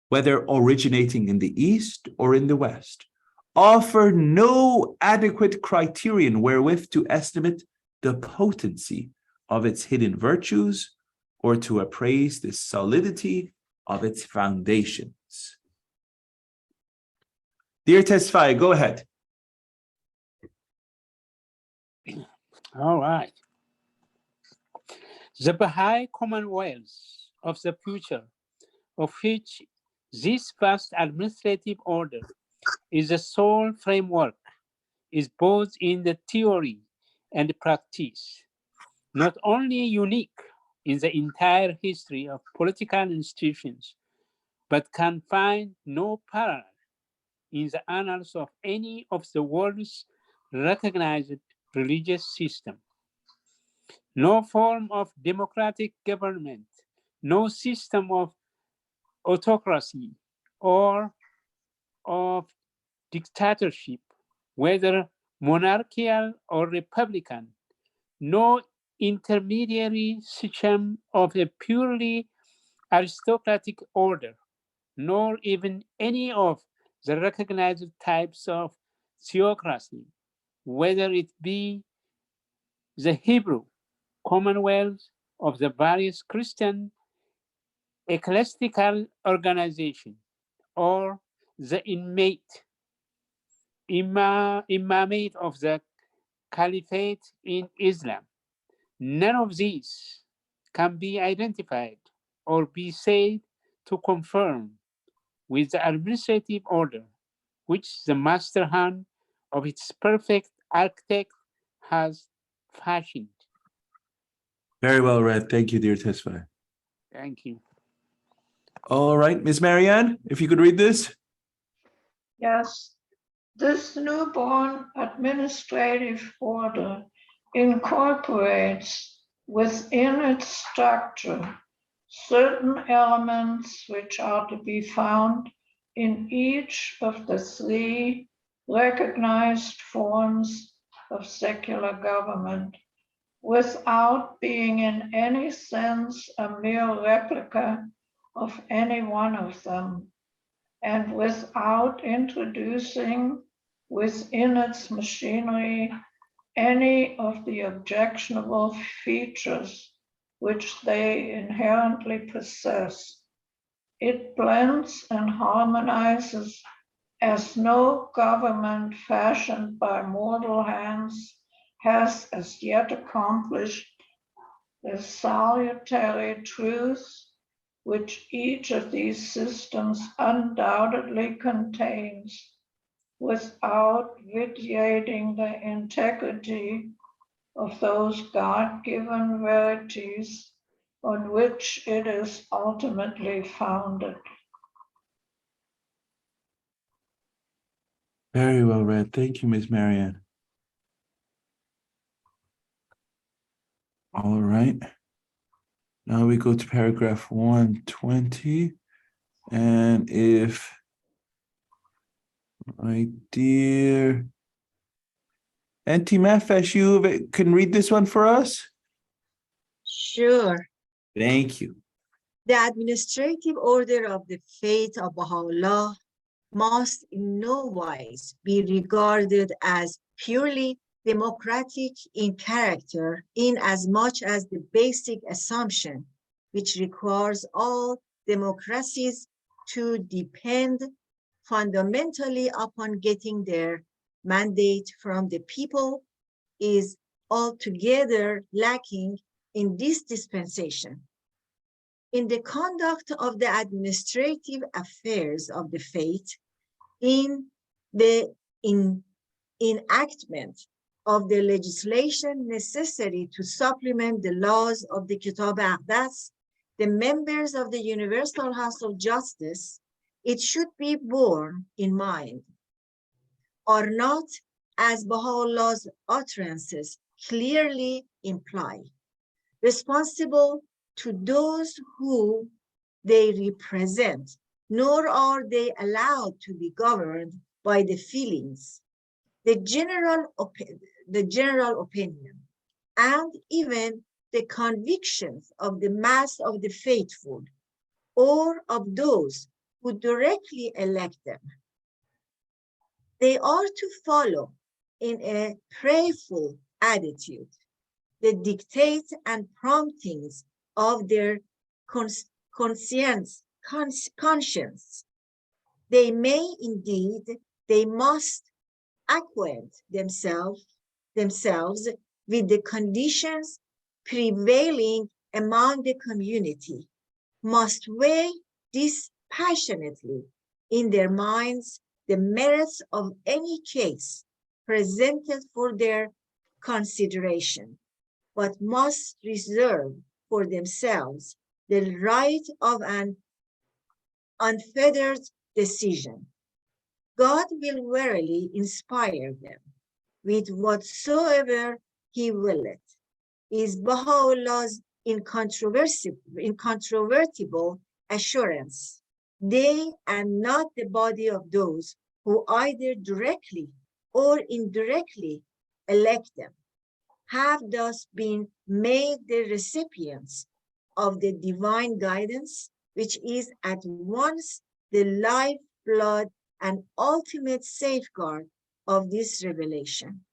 whether originating in the East or in the West, offer no adequate criterion wherewith to estimate the potency of its hidden virtues or to appraise the solidity of its foundations. Dear Tesfaye, go ahead. All right. The Baha'i Commonwealth of the future, of which this vast administrative order is the sole framework, is both in the theory and practice, not only unique in the entire history of political institutions, but can find no parallel in the annals of any of the world's recognized religious system. No form of democratic government, no system of autocracy or of dictatorship, whether monarchical or republican, no intermediary system of a purely aristocratic order, nor even any of the recognized types of theocracy, whether it be the Hebrew commonwealth of the various Christian ecclesiastical organizations, or the imamate of the caliphate in Islam. None of these can be identified or be said to confirm with the administrative order which the master hand of its perfect architect has fashioned. Very well read. Thank you, dear Tesfaye. Thank you. All right, Ms. Marianne, if you could read this. Yes, this newborn administrative order incorporates within its structure certain elements which are to be found in each of the three recognized forms of secular government, without being in any sense a mere replica of any one of them, and without introducing within its machinery any of the objectionable features which they inherently possess. It blends and harmonizes as no government fashioned by mortal hands has as yet accomplished the salutary truths which each of these systems undoubtedly contains, without vitiating the integrity of those God-given verities on which it is ultimately founded. Very well read. Thank you, Ms. Marianne. All right. Now we go to paragraph 120. And if my dear Auntie Mafesh, you can read this one for us? Sure. Thank you. The administrative order of the faith of Baha'u'llah must in no wise be regarded as purely democratic in character, in as much as the basic assumption, which requires all democracies to depend fundamentally upon getting their mandate from the people, is altogether lacking in this dispensation. In the conduct of the administrative affairs of the faith, in the enactment of the legislation necessary to supplement the laws of the Kitab Aqdas, the members of the Universal House of Justice, it should be borne in mind, are not, as Baha'u'llah's utterances clearly imply, responsible to those who they represent, nor are they allowed to be governed by the feelings, the general opinion, and even the convictions of the mass of the faithful, or of those who directly elect them. They are to follow in a prayerful attitude the dictates and promptings of their conscience. They may indeed, they must acquaint themselves with the conditions prevailing among the community, must weigh dispassionately in their minds the merits of any case presented for their consideration, but must reserve for themselves the right of an unfettered decision. God will verily inspire them with whatsoever he willeth, is Baha'u'llah's incontrovertible assurance. They and not the body of those who either directly or indirectly elect them have thus been made the recipients of the divine guidance, which is at once the lifeblood and ultimate safeguard of this revelation.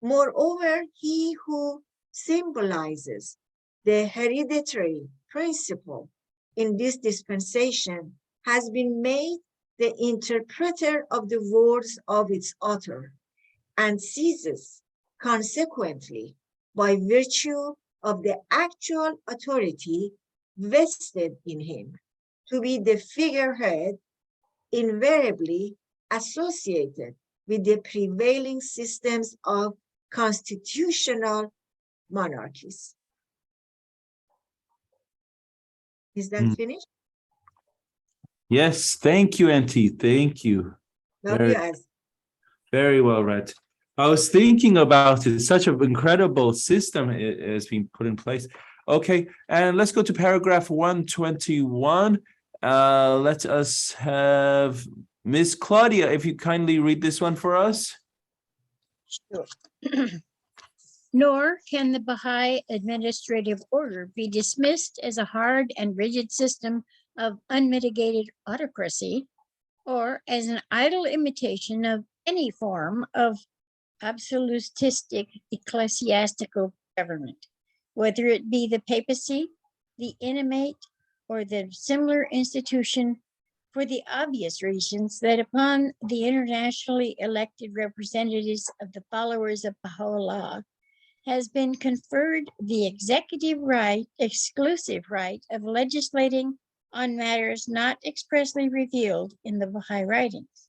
Moreover, he who symbolizes the hereditary principle in this dispensation has been made the interpreter of the words of its author, and ceases consequently, by virtue of the actual authority vested in him, to be the figurehead invariably associated with the prevailing systems of constitutional monarchies. Is that finished? Yes, thank you, Auntie. Thank you. Love you, as Very well read. I was thinking about it. Such an incredible system has been put in place. Okay, and let's go to paragraph 121. Let us have Miss Claudia, if you kindly read this one for us. Sure. Nor can the Baha'i administrative order be dismissed as a hard and rigid system of unmitigated autocracy, or as an idle imitation of any form of absolutistic ecclesiastical government, whether it be the papacy, the inmate, or the similar institution, for the obvious reasons that upon the internationally elected representatives of the followers of Baha'u'llah has been conferred the executive right, exclusive right of legislating on matters not expressly revealed in the Baha'i writings.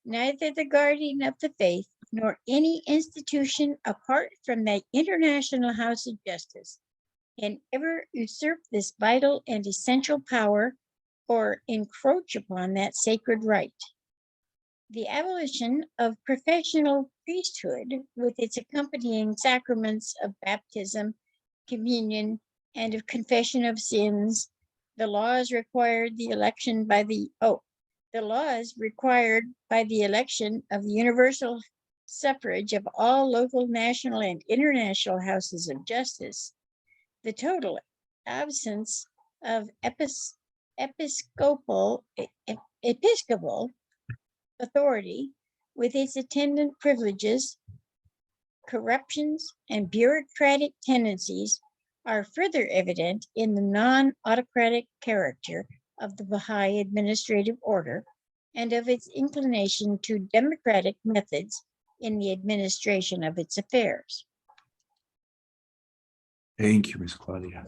Neither the guardian of the faith nor any institution apart from the International House of Justice can ever usurp this vital and essential power or encroach upon that sacred right. The abolition of professional priesthood with its accompanying sacraments of baptism communion, and of confession of sins. The laws required the election by the election of the universal suffrage of all local, national, and international houses of justice. The total absence of episcopal authority with its attendant privileges, corruptions, and bureaucratic tendencies are further evident in the non-autocratic character of the Baha'i administrative order and of its inclination to democratic methods in the administration of its affairs. Thank you, Ms. Claudia.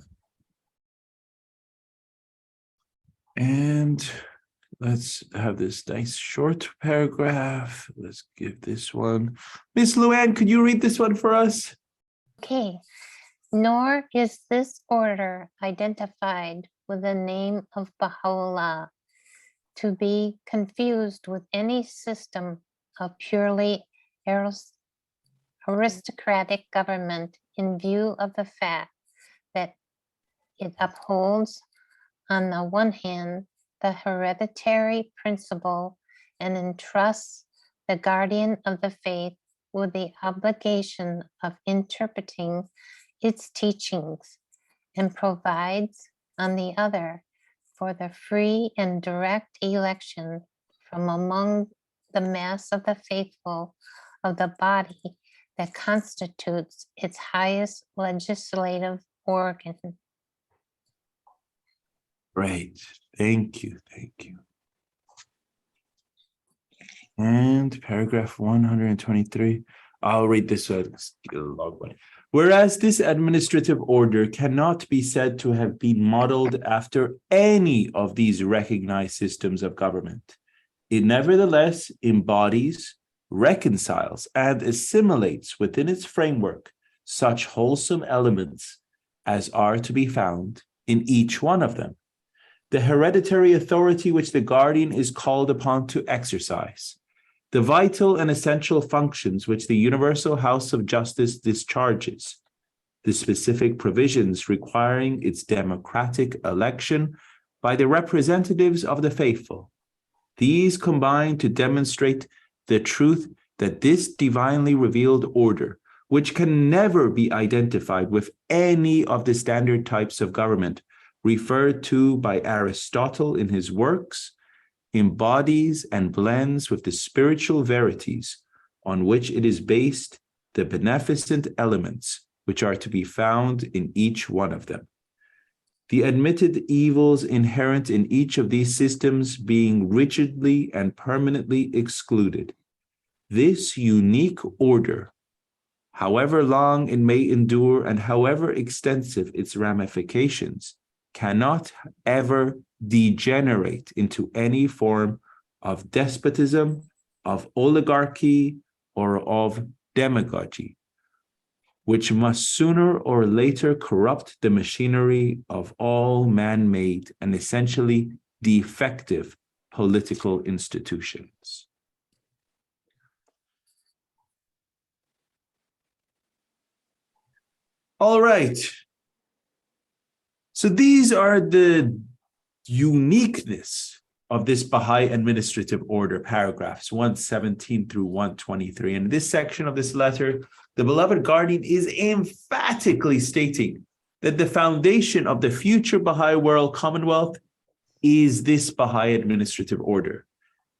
And let's have this nice short paragraph. Let's give this one. Miss Luann, could you read this one for us? Okay. Nor is this order identified with the name of Baha'u'llah to be confused with any system of purely aristocratic government in view of the fact that it upholds, on the one hand, the hereditary principle and entrusts the guardian of the faith with the obligation of interpreting its teachings, and provides, on the other, for the free and direct election from among the mass of the faithful of the body that constitutes its highest legislative organ. Great. Thank you. Thank you. And paragraph 123. I'll read this one. Whereas this administrative order cannot be said to have been modeled after any of these recognized systems of government, it nevertheless embodies, reconciles, and assimilates within its framework such wholesome elements as are to be found in each one of them. The hereditary authority which the guardian is called upon to exercise, the vital and essential functions which the universal house of justice discharges, the specific provisions requiring its democratic election by the representatives of the faithful. These combine to demonstrate the truth that this divinely revealed order, which can never be identified with any of the standard types of government referred to by Aristotle in his works, embodies and blends with the spiritual verities on which it is based the beneficent elements which are to be found in each one of them. The admitted evils inherent in each of these systems being rigidly and permanently excluded, this unique order, however long it may endure and however extensive its ramifications, cannot ever degenerate into any form of despotism, of oligarchy, or of demagogy, which must sooner or later corrupt the machinery of all man-made and essentially defective political institutions. All right. So these are the uniqueness of this Baha'i administrative order, paragraphs 117 through 123. And in this section of this letter, the beloved guardian is emphatically stating that the foundation of the future Baha'i world commonwealth is this Baha'i administrative order.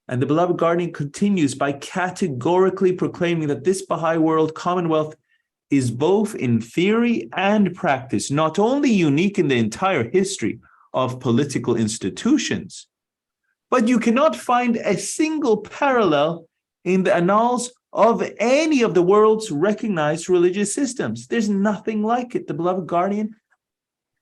And the beloved guardian continues by categorically proclaiming that this Baha'i world commonwealth is both in theory and practice, not only unique in the entire history of political institutions, but you cannot find a single parallel in the annals of any of the world's recognized religious systems. There's nothing like it. The beloved guardian,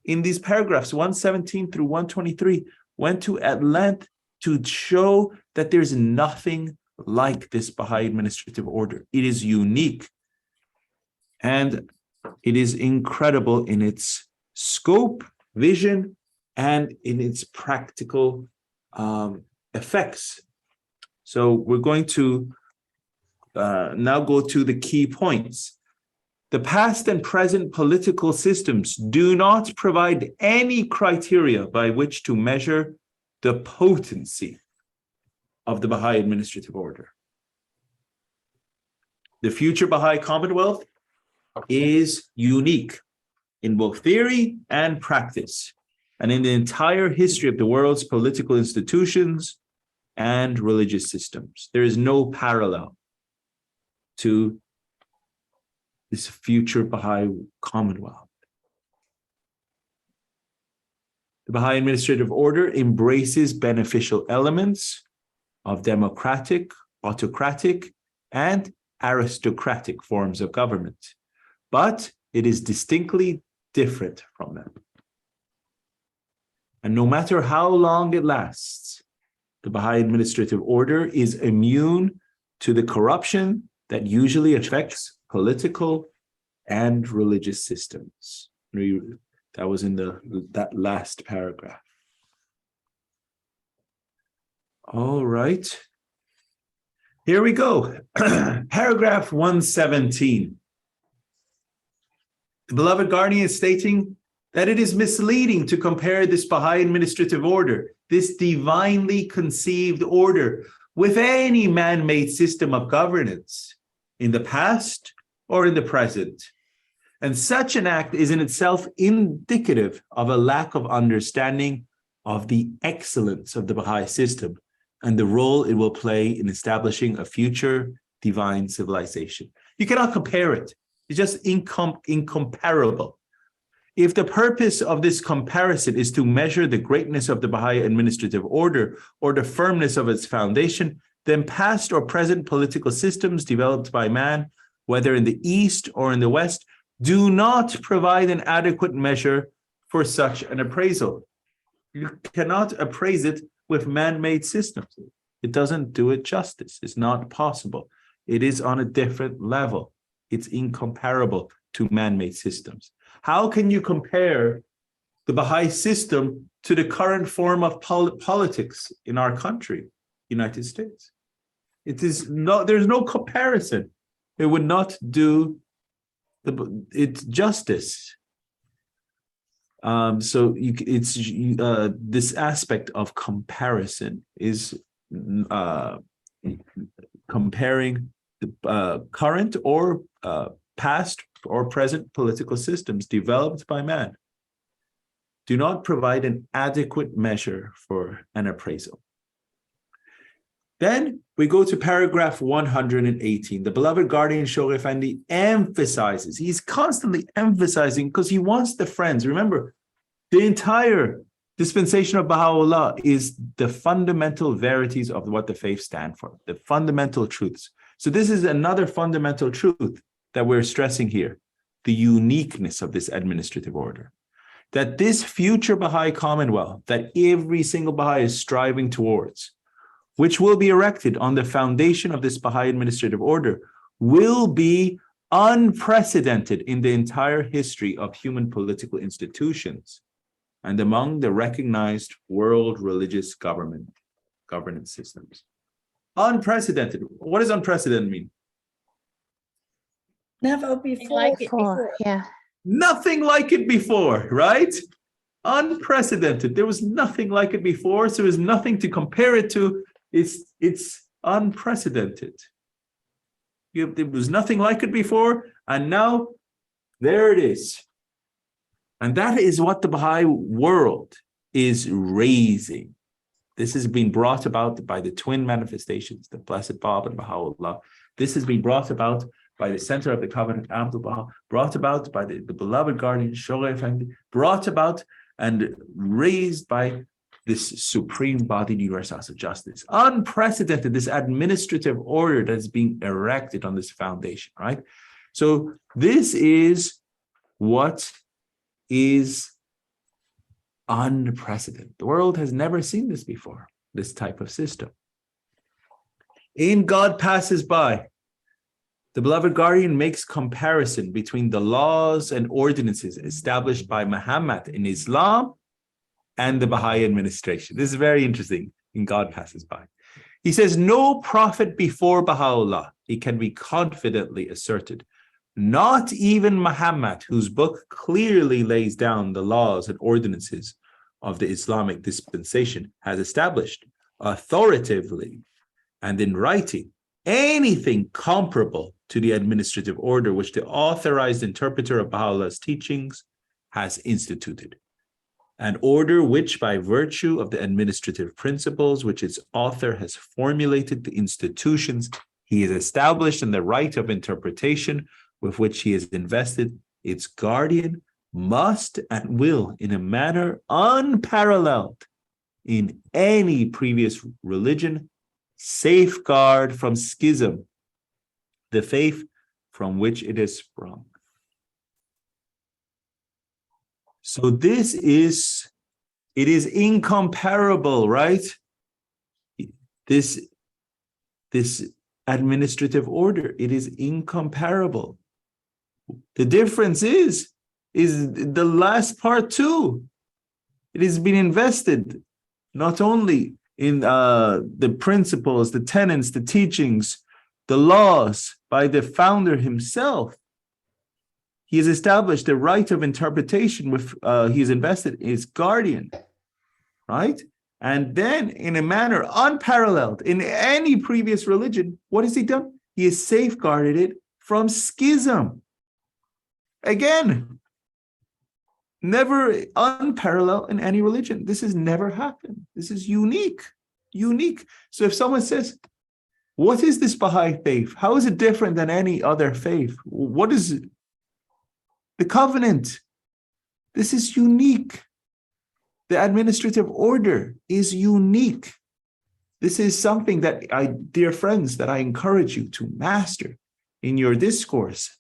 in these paragraphs 117 through 123, went to at length to show that there's nothing like this Baha'i administrative order. It is unique. And it is incredible in its scope, vision, and in its practical effects. So we're going to now go to the key points. The past and present political systems do not provide any criteria by which to measure the potency of the Baha'i administrative order. The future Baha'i Commonwealth is unique in both theory and practice, and in the entire history of the world's political institutions and religious systems. There is no parallel to this future Baha'i Commonwealth. The Baha'i administrative order embraces beneficial elements of democratic, autocratic, and aristocratic forms of government, but it is distinctly different from them. And no matter how long it lasts, the Baha'i administrative order is immune to the corruption that usually affects political and religious systems. That was in that last paragraph. All right. Here we go. Paragraph 117. The beloved guardian is stating that it is misleading to compare this Baha'i administrative order, this divinely conceived order, with any man-made system of governance in the past or in the present. And such an act is in itself indicative of a lack of understanding of the excellence of the Baha'i system and the role it will play in establishing a future divine civilization. You cannot compare it. It's just incomparable. If the purpose of this comparison is to measure the greatness of the Baha'i administrative order or the firmness of its foundation, then past or present political systems developed by man, whether in the East or in the West, do not provide an adequate measure for such an appraisal. You cannot appraise it with man-made systems. It doesn't do it justice. It's not possible. It is on a different level. It's incomparable to man-made systems. How can you compare the Baha'i system to the current form of politics in our country, United States? There's no comparison. It would not do it justice. This aspect of comparison is comparing the current or past or present political systems developed by man do not provide an adequate measure for an appraisal. Then we go to paragraph 118. The beloved guardian Shough Effendi emphasizes, he's constantly emphasizing because he wants the friends. Remember, the entire dispensation of Baha'u'llah is the fundamental verities of what the faith stand for, the fundamental truths. So this is another fundamental truth that we're stressing here, the uniqueness of this administrative order. That this future Baha'i Commonwealth that every single Baha'i is striving towards, which will be erected on the foundation of this Baha'i administrative order, will be unprecedented in the entire history of human political institutions and among the recognized world religious governance systems. Unprecedented. What does unprecedented mean? Never before. Like it Before, yeah. Nothing like it before, right? Unprecedented. There was nothing like it before, so there's nothing to compare it to. It's unprecedented. There was nothing like it before, and now there it is. And that is what the Baha'i world is raising. This has been brought about by the twin manifestations, the Blessed Bab and Baha'u'llah. This has been brought about by the center of the covenant, Abdul Baha, brought about by the beloved guardian, Shough Effendi, brought about and raised by this supreme body, universal house of justice. Unprecedented, this administrative order that is being erected on this foundation, right? So this is what is unprecedented. The world has never seen this before, this type of system. In God Passes By, the beloved guardian makes comparison between the laws and ordinances established by Muhammad in Islam and the Baha'i administration. This is very interesting in God Passes By. He says, no prophet before Baha'u'llah, it can be confidently asserted, Not even Muhammad, whose book clearly lays down the laws and ordinances of the Islamic dispensation, has established authoritatively and in writing anything comparable to the administrative order which the authorized interpreter of Baha'u'llah's teachings has instituted. An order which, by virtue of the administrative principles which its author has formulated, the institutions he has established, and the right of interpretation with which he has invested, its guardian must and will, in a manner unparalleled in any previous religion, safeguard from schism the faith from which it has sprung. So it is incomparable, right? This administrative order, it is incomparable. The difference is the last part too. It has been invested not only in the principles, the tenets, the teachings, the laws by the founder himself. He has established the right of interpretation with he has invested in his guardian, right? And then in a manner unparalleled in any previous religion, what has he done? He has safeguarded it from schism. Again, never unparalleled in any religion. This has never happened. This is unique. So if someone says, what is this Baha'i faith? How is it different than any other faith? What is it? The covenant? This is unique. The administrative order is unique. This is something that dear friends, that I encourage you to master in your discourse.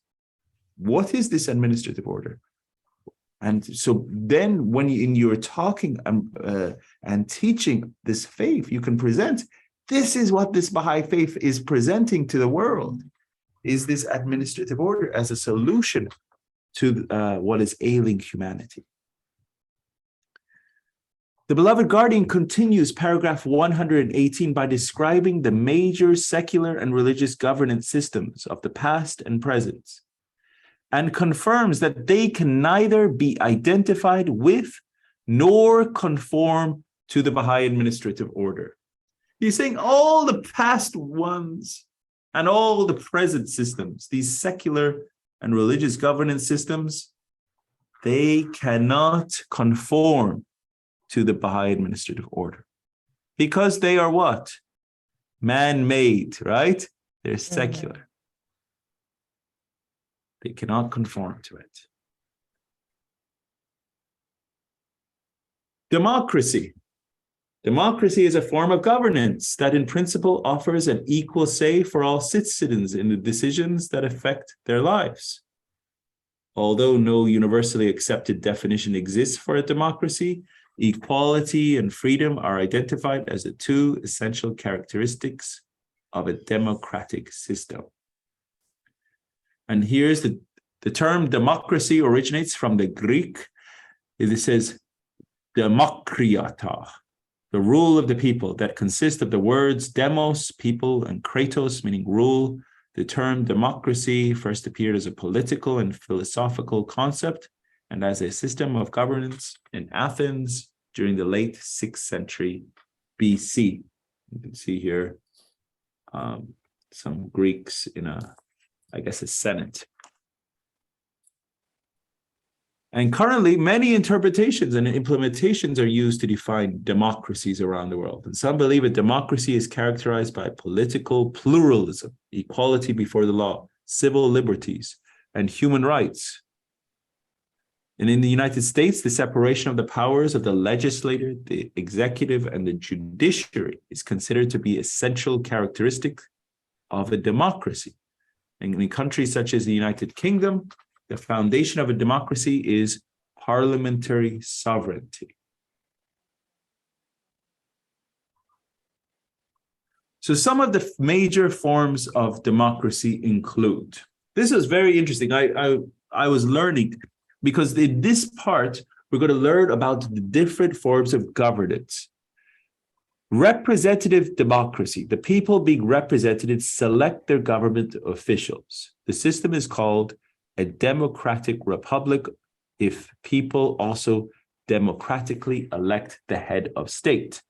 What is this administrative order? And so then when you're talking and teaching this faith, you can present, this is what this Baha'i faith is presenting to the world, is this administrative order as a solution to what is ailing humanity. The beloved guardian continues paragraph 118 by describing the major secular and religious governance systems of the past and present, and confirms that they can neither be identified with nor conform to the Baha'i administrative order. He's saying all the past ones and all the present systems, these secular and religious governance systems, they cannot conform to the Baha'i administrative order because they are what? Man-made, right? They're secular. They cannot conform to it. Democracy. Democracy is a form of governance that in principle offers an equal say for all citizens in the decisions that affect their lives. Although no universally accepted definition exists for a democracy, equality and freedom are identified as the two essential characteristics of a democratic system. And here's the term democracy originates from the Greek. It says demokriata, the rule of the people, that consists of the words demos, people, and kratos, meaning rule. The term democracy first appeared as a political and philosophical concept and as a system of governance in Athens during the late 6th century BC. You can see here some Greeks in a senate. And currently, many interpretations and implementations are used to define democracies around the world. And some believe a democracy is characterized by political pluralism, equality before the law, civil liberties, and human rights. And in the United States, the separation of the powers of the legislature, the executive, and the judiciary is considered to be essential characteristics of a democracy. And in countries such as the United Kingdom, the foundation of a democracy is parliamentary sovereignty. So some of the major forms of democracy include, this is very interesting. I was learning, because in this part, we're going to learn about the different forms of governance. Representative democracy, the people being represented select their government officials. The system is called a democratic republic if people also democratically elect the head of state.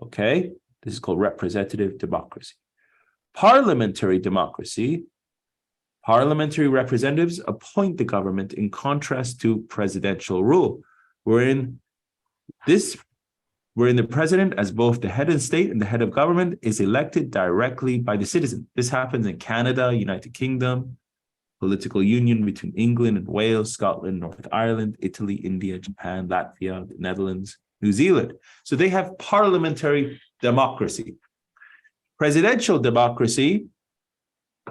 Okay, this is called representative democracy. Parliamentary democracy, parliamentary representatives appoint the government in contrast to presidential rule, wherein the president, as both the head of state and the head of government, is elected directly by the citizen. This happens in Canada, United Kingdom, political union between England and Wales, Scotland, Northern Ireland, Italy, India, Japan, Latvia, the Netherlands, New Zealand. So they have parliamentary democracy. Presidential democracy,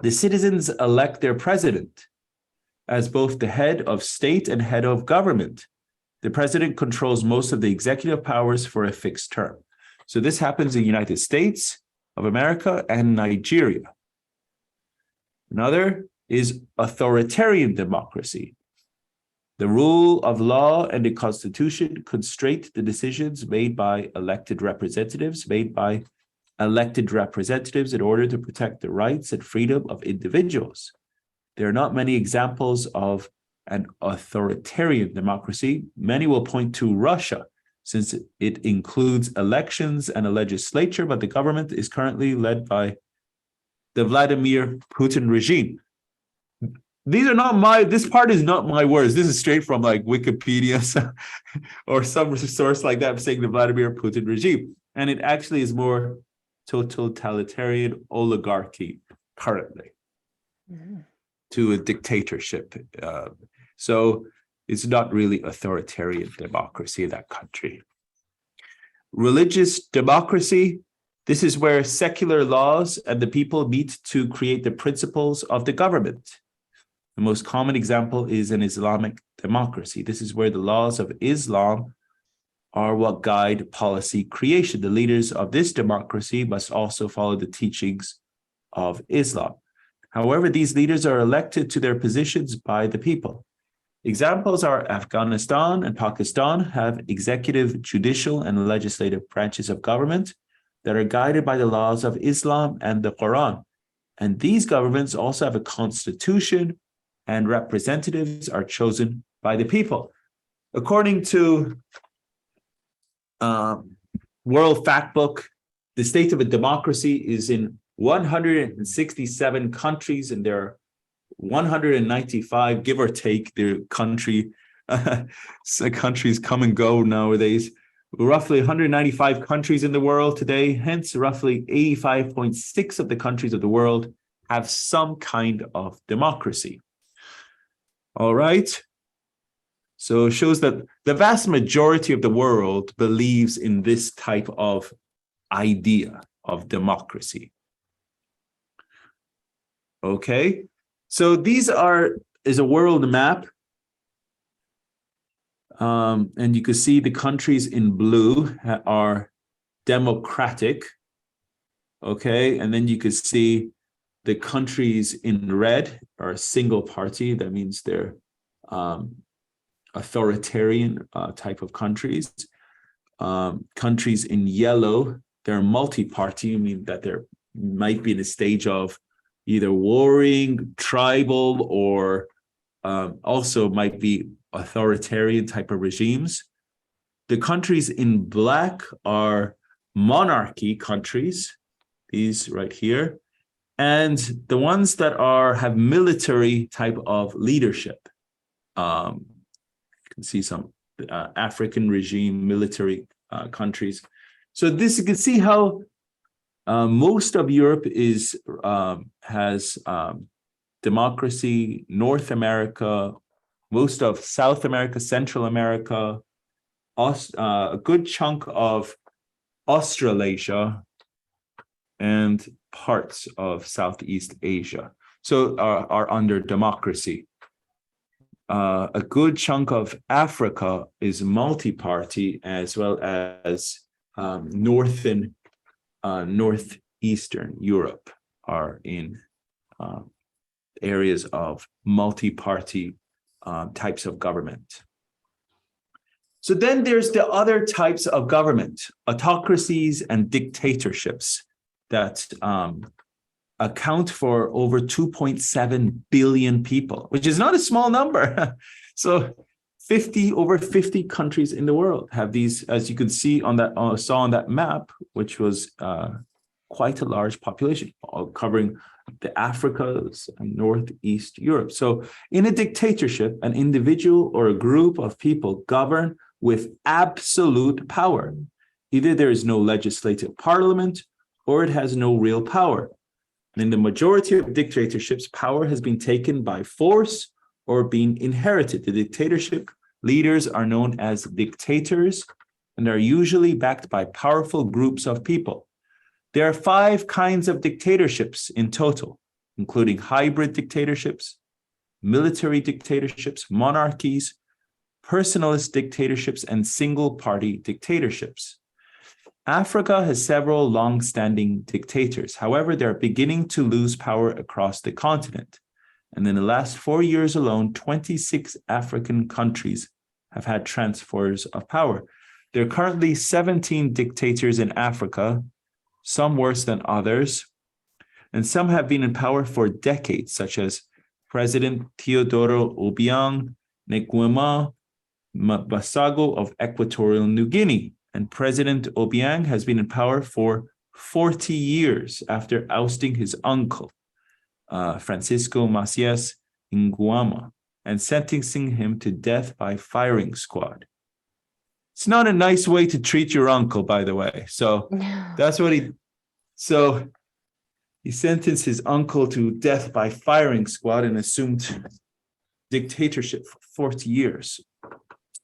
the citizens elect their president as both the head of state and head of government. The president controls most of the executive powers for a fixed term. So this happens in the United States of America and Nigeria. Another is authoritarian democracy. The rule of law and the Constitution constrain the decisions made by elected representatives in order to protect the rights and freedom of individuals. There are not many examples of an authoritarian democracy. Many will point to Russia, since it includes elections and a legislature, but the government is currently led by the Vladimir Putin regime. These are not this part is not my words. This is straight from like Wikipedia or some source like that saying the Vladimir Putin regime. And it actually is more totalitarian oligarchy currently to a dictatorship. So it's not really authoritarian democracy in that country. Religious democracy, this is where secular laws and the people meet to create the principles of the government. The most common example is an Islamic democracy. This is where the laws of Islam are what guide policy creation. The leaders of this democracy must also follow the teachings of Islam. However, these leaders are elected to their positions by the people. Examples are Afghanistan and Pakistan have executive, judicial, and legislative branches of government that are guided by the laws of Islam and the Quran. And these governments also have a constitution, and representatives are chosen by the people. According to World Factbook, the state of a democracy is in 167 countries, and there are 195, give or take, the country. So countries come and go nowadays. Roughly 195 countries in the world today. Hence, roughly 85.6% of the countries of the world have some kind of democracy. All right. So it shows that the vast majority of the world believes in this type of idea of democracy. Okay. So these is a world map. And you can see the countries in blue are democratic. Okay. And then you can see the countries in red are a single party. That means they're authoritarian type of countries. Countries in yellow, they're multi-party, I mean that there might be in a stage of either warring, tribal, or also might be authoritarian type of regimes. The countries in black are monarchy countries, these right here, and the ones that have military type of leadership. You can see some African regime military countries. So this, you can see how most of Europe has democracy. North America, most of South America, Central America, a good chunk of Australasia, and parts of Southeast Asia. So are under democracy. A good chunk of Africa is multi-party, as well as northeastern Europe are in areas of multi-party types of government. So then there's the other types of government, autocracies and dictatorships that account for over 2.7 billion people, which is not a small number. So over 50 countries in the world have these, as you could see on that, saw on that map, which was quite a large population, covering the Africas and Northeast Europe. So in a dictatorship, an individual or a group of people govern with absolute power. Either there is no legislative parliament or it has no real power. And in the majority of dictatorships, power has been taken by force or being inherited. The dictatorship leaders are known as dictators and are usually backed by powerful groups of people. There are 5 kinds of dictatorships in total, including hybrid dictatorships, military dictatorships, monarchies, personalist dictatorships, and single-party dictatorships. Africa has several long-standing dictators. However, they're beginning to lose power across the continent. And in the last 4 years alone, 26 African countries have had transfers of power. There are currently 17 dictators in Africa, some worse than others, and some have been in power for decades, such as President Teodoro Obiang Nguema Basago of Equatorial New Guinea. And President Obiang has been in power for 40 years after ousting his uncle, Francisco Macias Nguema, and sentencing him to death by firing squad. It's not a nice way to treat your uncle, by the way. So that's what he sentenced his uncle to death by firing squad and assumed dictatorship for 40 years.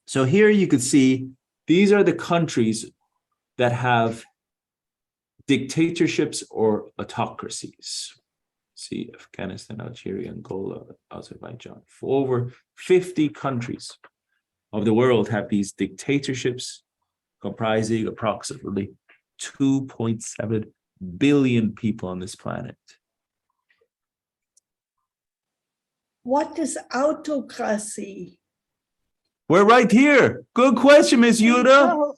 So here you could see these are the countries that have dictatorships or autocracies. See, Afghanistan, Algeria, Angola, Azerbaijan. For over 50 countries of the world have these dictatorships comprising approximately 2.7 billion people on this planet. What is autocracy? We're right here. Good question, Ms. Yuda.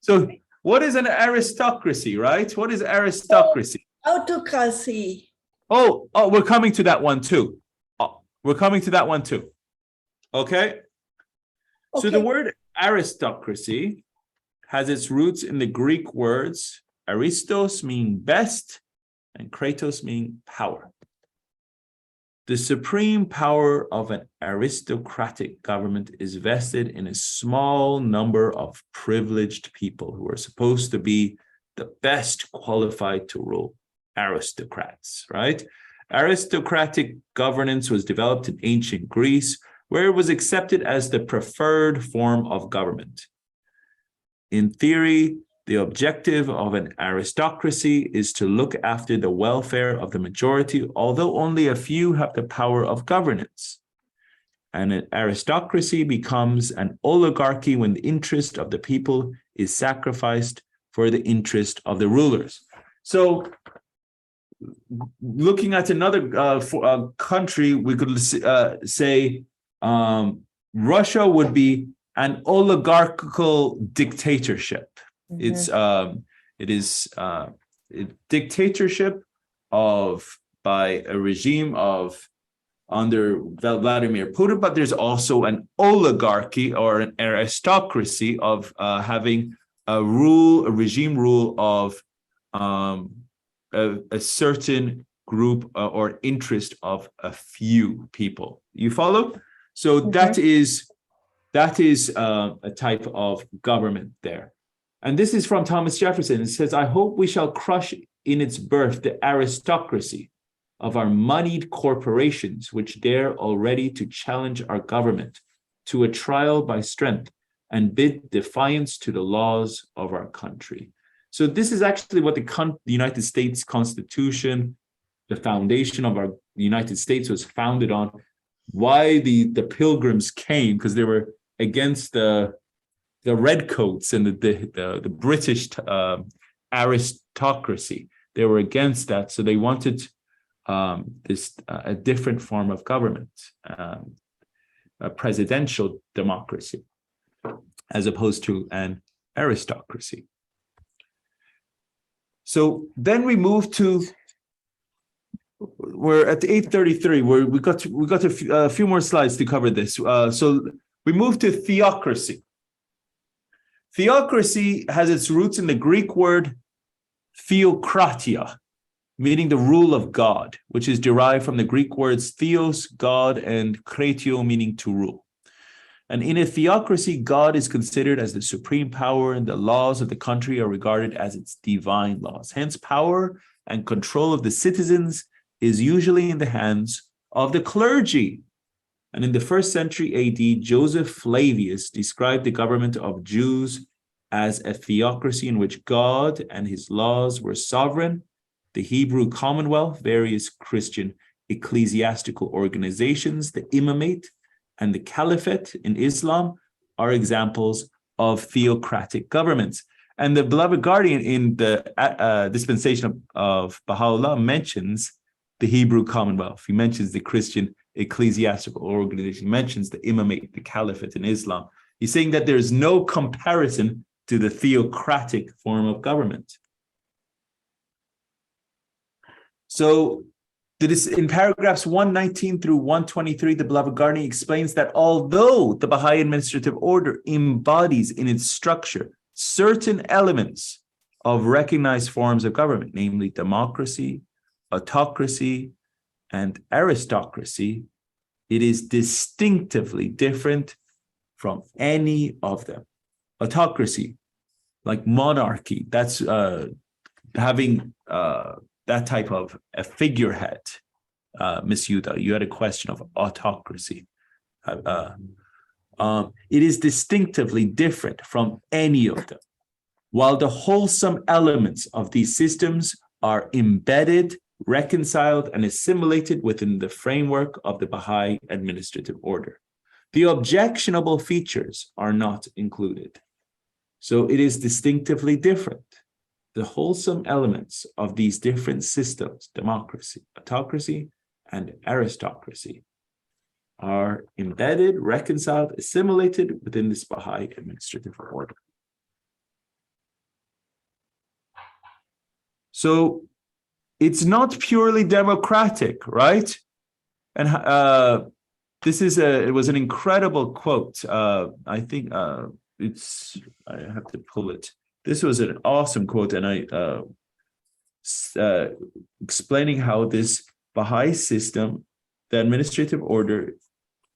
So what is an aristocracy, right? What is aristocracy? Autocracy. Oh, we're coming to that one too. Okay. So the word aristocracy has its roots in the Greek words aristos, meaning best, and kratos, meaning power. The supreme power of an aristocratic government is vested in a small number of privileged people who are supposed to be the best qualified to rule, aristocrats, right? Aristocratic governance was developed in ancient Greece, where it was accepted as the preferred form of government. In theory, the objective of an aristocracy is to look after the welfare of the majority, although only a few have the power of governance. And an aristocracy becomes an oligarchy when the interest of the people is sacrificed for the interest of the rulers. So, looking at another country, we could say Russia would be an oligarchical dictatorship. Mm-hmm. It is a dictatorship by a regime under Vladimir Putin, but there's also an oligarchy or an aristocracy of having a regime rule of a certain group or interest of a few people. You follow? So mm-hmm. that is a type of government there. And this is from Thomas Jefferson. It says, I hope we shall crush in its birth the aristocracy of our moneyed corporations, which dare already to challenge our government to a trial by strength and bid defiance to the laws of our country. So this is actually what the United States Constitution, the foundation of our United States, was founded on. Why the Pilgrims came, because they were against the redcoats and the British aristocracy. They were against that, so they wanted a different form of government, a presidential democracy, as opposed to an aristocracy. So then we move to we're at 8:33. We got a few more slides to cover this. So we move to theocracy. Theocracy has its roots in the Greek word theokratia, meaning the rule of God, which is derived from the Greek words theos, God, and kratio, meaning to rule. And in a theocracy, God is considered as the supreme power, and the laws of the country are regarded as its divine laws. Hence, power and control of the citizens is usually in the hands of the clergy. And in the 1st century AD, Joseph Flavius described the government of Jews as a theocracy in which God and his laws were sovereign. The Hebrew Commonwealth, various Christian ecclesiastical organizations, the imamate, and the caliphate in Islam are examples of theocratic governments. And the beloved guardian in the Dispensation of Baha'u'llah mentions the Hebrew Commonwealth. He mentions the Christian ecclesiastical organization. He mentions the imamate, the caliphate in Islam. He's saying that there's no comparison to the theocratic form of government. So in paragraphs 119 through 123, the beloved guardian explains that although the Baha'i administrative order embodies in its structure certain elements of recognized forms of government, namely democracy, autocracy, and aristocracy, it is distinctively different from any of them. Autocracy, like monarchy, that's having that type of a figurehead. Miss Yuda, you had a question of autocracy. It is distinctively different from any of them. While the wholesome elements of these systems are embedded, reconciled, and assimilated within the framework of the Baha'i administrative order, the objectionable features are not included. So it is distinctively different. The wholesome elements of these different systems, democracy, autocracy, and aristocracy, are embedded, reconciled, assimilated within this Baha'i administrative order. So it's not purely democratic, right? And it was an incredible quote. I think I have to pull it. This was an awesome quote, and explaining how this Baha'i system, the administrative order,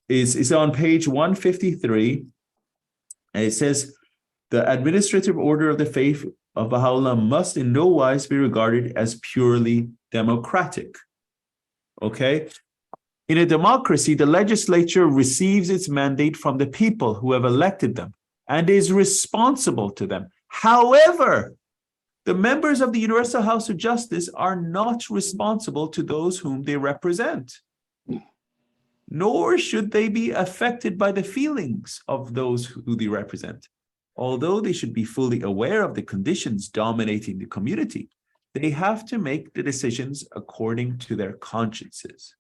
is on page 153, and it says, the administrative order of the faith of Baha'u'llah must in no wise be regarded as purely democratic. Okay? In a democracy, the legislature receives its mandate from the people who have elected them and is responsible to them. However, the members of the Universal House of Justice are not responsible to those whom they represent, nor should they be affected by the feelings of those who they represent. Although they should be fully aware of the conditions dominating the community, they have to make the decisions according to their consciences.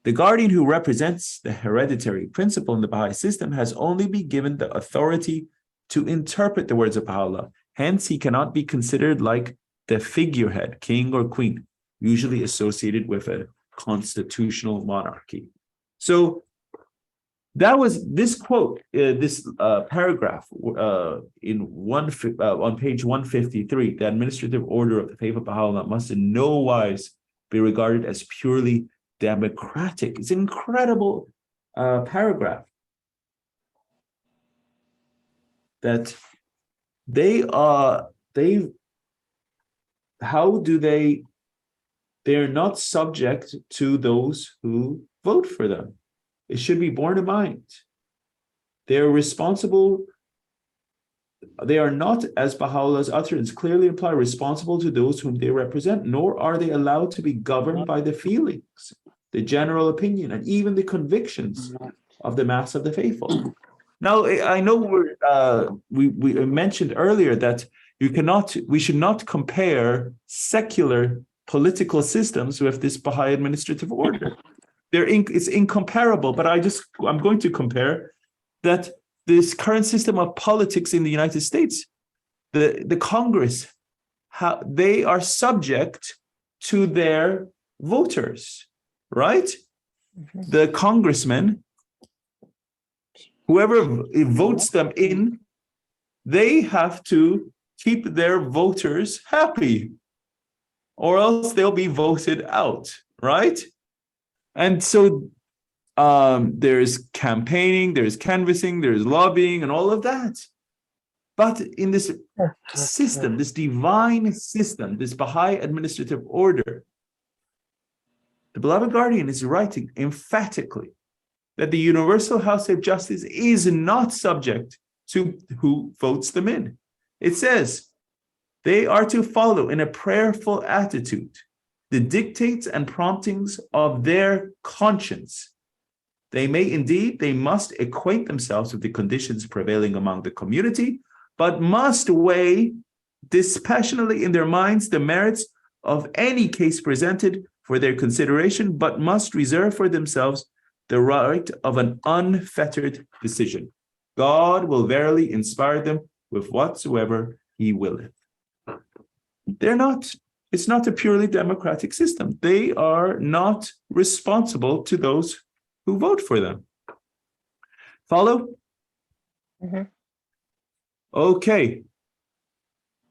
The guardian who represents the hereditary principle in the Baha'i system has only been given the authority to interpret the words of Baha'u'llah. Hence, he cannot be considered like the figurehead, king or queen, usually associated with a constitutional monarchy. So that was this quote, this paragraph on page 153. The administrative order of the faith of Baha'u'llah must in no wise be regarded as purely democratic. It's an incredible paragraph. That they're not subject to those who vote for them. It should be borne in mind. They're responsible. They are not, as Baha'u'llah's utterance clearly imply, responsible to those whom they represent, nor are they allowed to be governed by the feelings, the general opinion, and even the convictions of the mass of the faithful. Now, I know we mentioned earlier that we should not compare secular political systems with this Baha'i administrative order. It's incomparable, but I'm going to compare that this current system of politics in the United States, the Congress, they are subject to their voters, right? Mhm. The congressmen, whoever votes them in, they have to keep their voters happy, or else they'll be voted out, right? And so there's campaigning, there's canvassing, there's lobbying, and all of that. But in this system, this divine system, this Baha'i administrative order, the beloved guardian is writing emphatically that the Universal House of Justice is not subject to who votes them in. It says they are to follow in a prayerful attitude the dictates and promptings of their conscience. They must acquaint themselves with the conditions prevailing among the community, but must weigh dispassionately in their minds the merits of any case presented for their consideration, but must reserve for themselves the right of an unfettered decision. God will verily inspire them with whatsoever he willeth. It's not a purely democratic system. They are not responsible to those who vote for them. Follow? Mhm. Okay.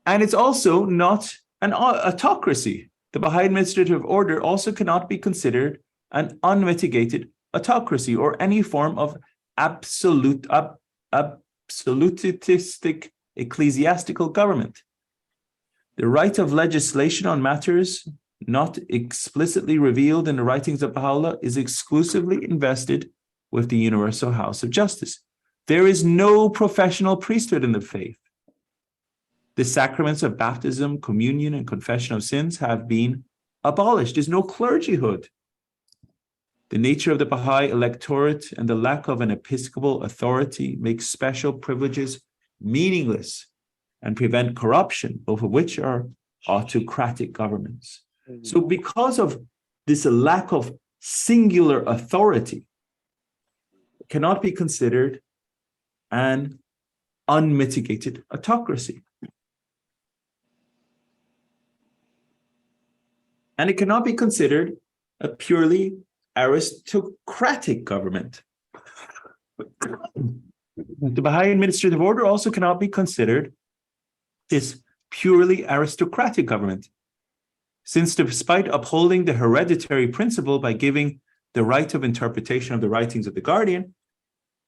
And it's also not an autocracy. The Baha'i administrative order also cannot be considered an unmitigated autocracy or any form of absolutistic ecclesiastical government. The right of legislation on matters not explicitly revealed in the writings of Baha'u'llah is exclusively invested with the Universal House of Justice. There is no professional priesthood in the faith. The sacraments of baptism, communion, and confession of sins have been abolished. There's no clergyhood. The nature of the Baha'i electorate and the lack of an episcopal authority make special privileges meaningless and prevent corruption, both of which are autocratic governments. So because of this lack of singular authority, it cannot be considered an unmitigated autocracy. And it cannot be considered a purely aristocratic government. The Baha'i administrative order also cannot be considered this purely aristocratic government, since despite upholding the hereditary principle by giving the right of interpretation of the writings of the guardian,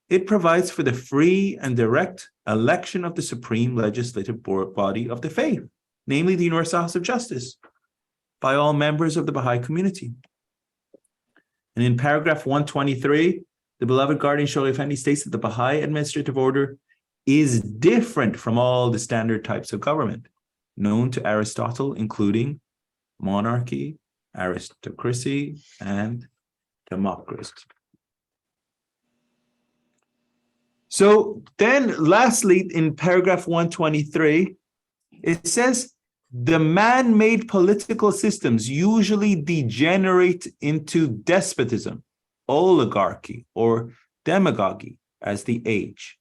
it provides for the free and direct election of the supreme legislative body of the faith, namely the Universal House of Justice, by all members of the Baha'i community. And in paragraph 123, the beloved guardian Shaykh Effendi states that the Baha'i administrative order is different from all the standard types of government known to Aristotle, including monarchy, aristocracy, and democracy. So then lastly, in paragraph 123, it says, the man-made political systems usually degenerate into despotism, oligarchy, or demagogy as they age.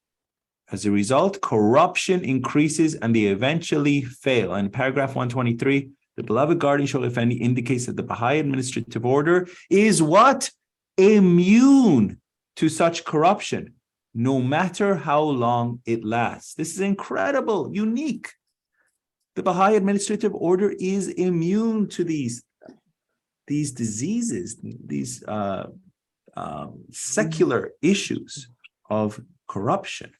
As a result, corruption increases and they eventually fail. And paragraph 123, the beloved guardian Shaykh Effendi indicates that the Baha'i administrative order is what? Immune to such corruption, no matter how long it lasts. This is incredible, unique. The Baha'i administrative order is immune to these diseases, these secular issues of corruption.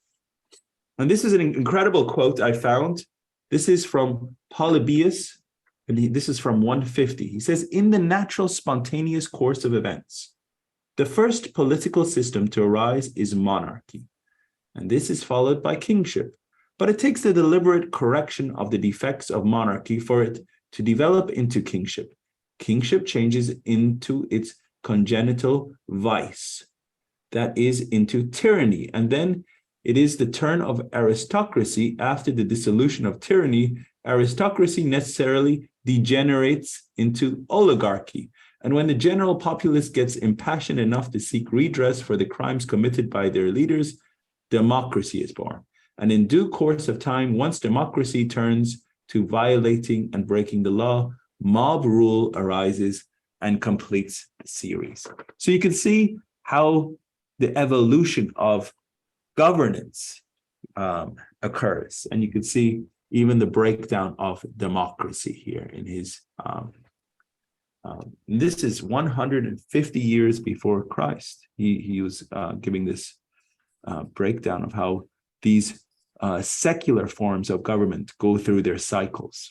And this is an incredible quote I found. This is from Polybius, and this is from 150. He says, in the natural spontaneous course of events, the first political system to arise is monarchy, and this is followed by kingship. But it takes the deliberate correction of the defects of monarchy for it to develop into kingship. Kingship changes into its congenital vice, that is, into tyranny. And then it is the turn of aristocracy. After the dissolution of tyranny, aristocracy necessarily degenerates into oligarchy. And when the general populace gets impassioned enough to seek redress for the crimes committed by their leaders, democracy is born. And in due course of time, once democracy turns to violating and breaking the law, mob rule arises, and completes the series. So you can see how the evolution of governance occurs. And you can see even the breakdown of democracy here in his, this is 150 years before Christ. He was giving this breakdown of how these secular forms of government go through their cycles.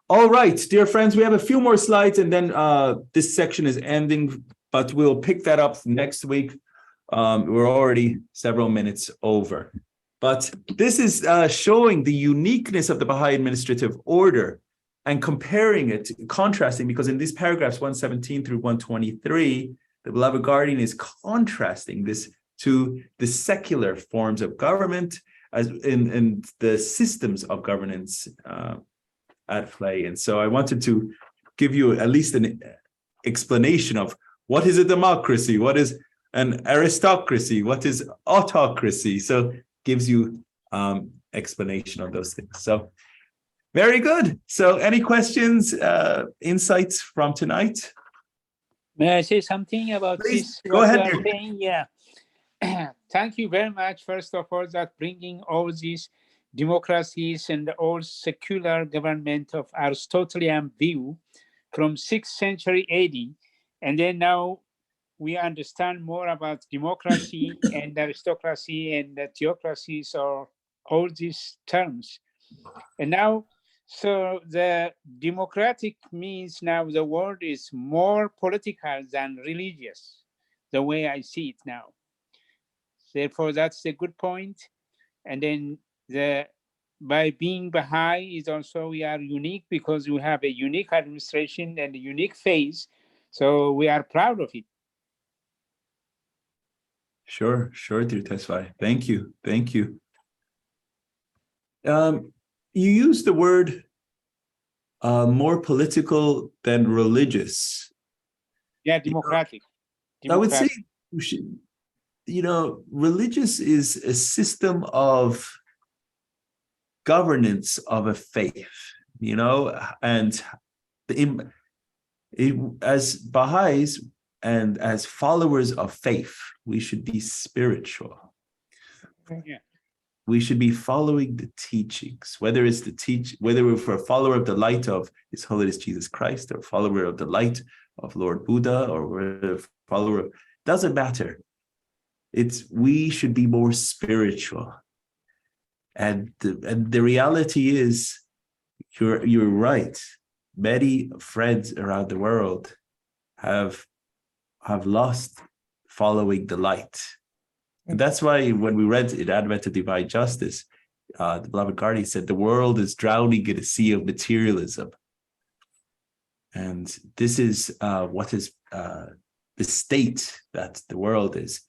All right, dear friends, we have a few more slides and then this section is ending, but we'll pick that up next week. We're already several minutes over. But this is showing the uniqueness of the Baha'i administrative order and comparing it, contrasting, because in these paragraphs 117 through 123, the beloved guardian is contrasting this to the secular forms of government as in the systems of governance at play. And so I wanted to give you at least an explanation of what is a democracy, what is an aristocracy, what is autocracy. So gives you explanation of those things. So very good. So any questions, insights from tonight? May I say something about Please, this? go what ahead, you are dear. saying? Yeah. Thank you very much, first of all, that bringing all these democracies and all secular government of Aristotelian view from 6th century AD. And then now we understand more about democracy and aristocracy and the theocracies, or all these terms. And now, so the democratic means now the world is more political than religious, the way I see it now. Therefore, that's a good point. And then by being Baha'i is also, we are unique because we have a unique administration and a unique phase. So we are proud of it. Sure, dear Tesfai. Thank you. You use the word more political than religious. Yeah, democratic. I would say, religious is a system of governance of a faith, and as Baha'is and as followers of faith, we should be spiritual. Yeah. We should be following the teachings, whether we're a follower of the light of His Holiness Jesus Christ, or a follower of the light of Lord Buddha, or we're a follower of, doesn't matter. We should be more spiritual. And the reality is, you're right. Many friends around the world have lost following the light. And that's why when we read in Advent of Divine Justice, the beloved guardian said, the world is drowning in a sea of materialism. And this is what is the state that the world is,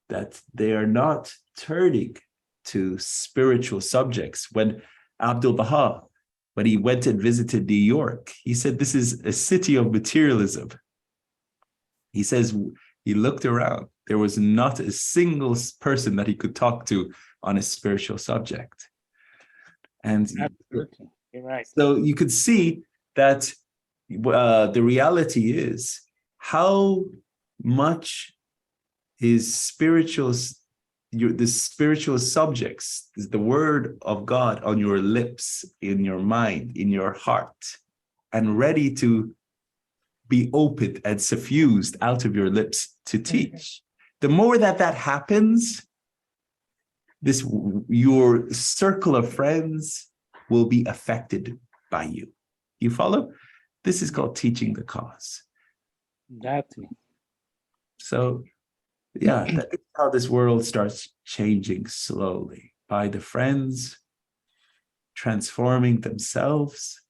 that they are not turning to spiritual subjects. When Abdul Baha, when he went and visited New York, he said, this is a city of materialism. He says, he looked around. There was not a single person that he could talk to on a spiritual subject. And absolutely, you're right. So you could see that the reality is how much is the spiritual subjects, is the word of God on your lips, in your mind, in your heart, and ready to be opened and suffused out of your lips to teach. The more that happens, your circle of friends will be affected by you. You follow? This is called teaching the cause. Exactly. So, yeah, that's how this world starts changing slowly, by the friends transforming themselves.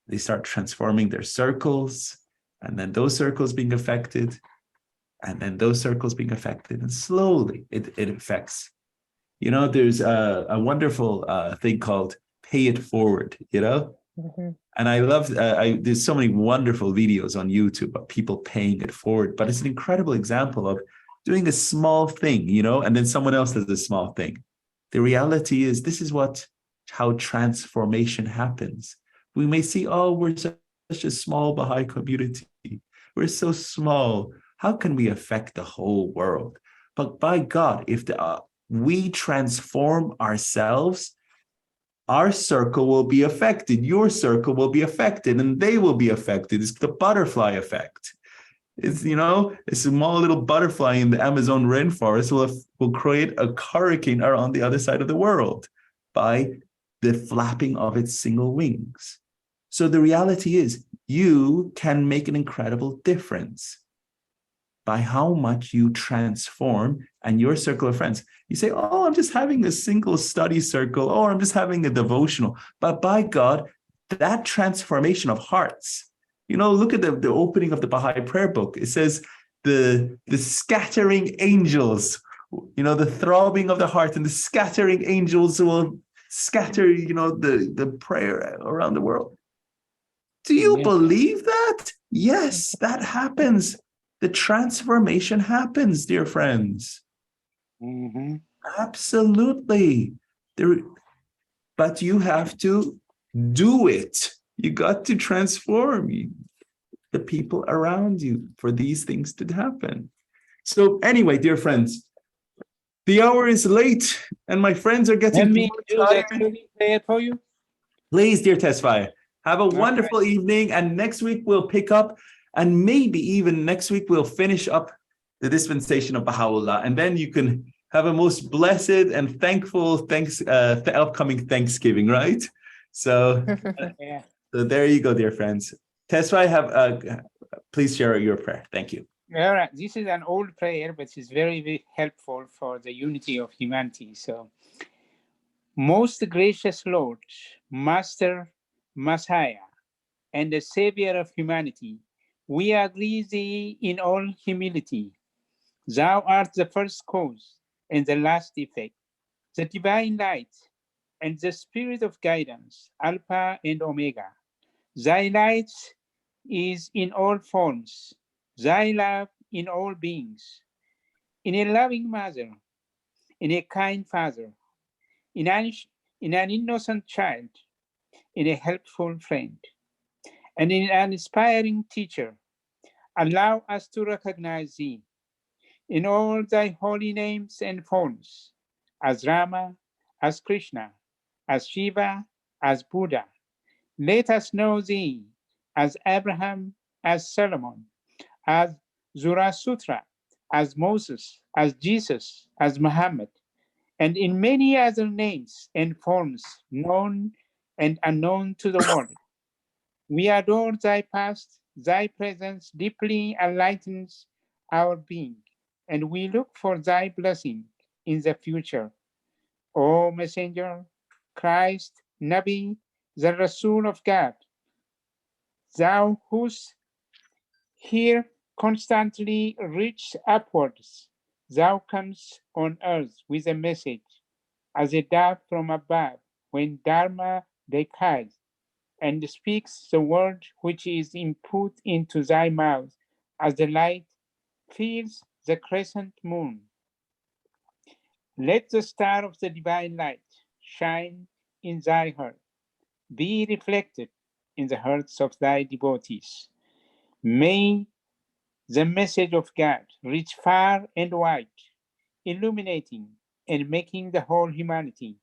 They start transforming their circles, and then those circles being affected, and then those circles being affected, and slowly it affects. There's a wonderful thing called pay it forward, Mm-hmm. And I love, there's so many wonderful videos on YouTube of people paying it forward, but it's an incredible example of doing a small thing, and then someone else does a small thing. The reality is, this is how transformation happens. We may see, we're such a small Baha'i community. We're so small. How can we affect the whole world? But by God, if we transform ourselves, our circle will be affected. Your circle will be affected, and they will be affected. It's the butterfly effect. It's, a small little butterfly in the Amazon rainforest will create a hurricane around the other side of the world by the flapping of its single wings. So the reality is, you can make an incredible difference by how much you transform and your circle of friends. You say, oh, I'm just having a single study circle, or I'm just having a devotional. But by God, that transformation of hearts, look at the opening of the Baha'i prayer book. It says the scattering angels, the throbbing of the heart, and the scattering angels will scatter, the prayer around the world. Do you believe that? Yes, that happens. The transformation happens, dear friends. Mm-hmm. Absolutely. But you have to do it. You got to transform the people around you for these things to happen. So anyway, dear friends, the hour is late and my friends are getting Let me do the tired. closing prayer for you. Please, dear Tesfaye, have a wonderful evening, and next week we'll pick up, and maybe even next week we'll finish up the dispensation of Baha'u'llah, and then you can have a most blessed and thankful upcoming Thanksgiving, right? So, Yeah. so there you go, dear friends. Tesfaye, please share your prayer. Thank you. All right. This is an old prayer, but it's very, very helpful for the unity of humanity. So, most gracious Lord, Master, Messiah, and the Savior of humanity, we agree thee in all humility. Thou art the first cause and the last effect, the divine light and the spirit of guidance, Alpha and Omega. Thy light is in all forms, thy love in all beings, in a loving mother, in a kind father, in an innocent child, in a helpful friend, and in an inspiring teacher. Allow us to recognize thee in all thy holy names and forms, as Rama, as Krishna, as Shiva, as Buddha. Let us know thee as Abraham, as Solomon, as Zarathustra, as Moses, as Jesus, as Muhammad, and in many other names and forms known and unknown to the world. We adore thy past, thy presence deeply enlightens our being, and we look for thy blessing in the future. O Messenger, Christ, Nabi, the Rasul of God, thou whose here constantly reach upwards, thou comes on earth with a message, as a dove from above, when Dharma decays, and speaks the word which is input into thy mouth, as the light fills the crescent moon. Let the star of the divine light shine in thy heart, be reflected in the hearts of thy devotees. May the message of God reach far and wide, illuminating and making the whole humanity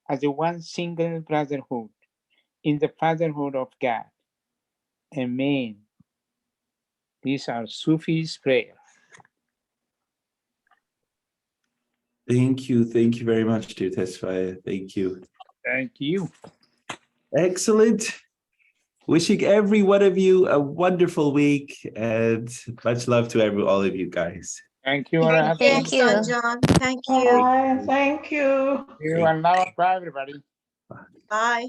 as a one single brotherhood in the fatherhood of God. Amen. These are Sufi's prayer. Thank you very much, dear Tesfaye. Thank you. Thank you. Excellent. Wishing every one of you a wonderful week, and much love to all of you guys. Thank you. Thank Thank you, you. Sanjan. Thank you. Bye. Thank you. You and now, bye, everybody. Bye.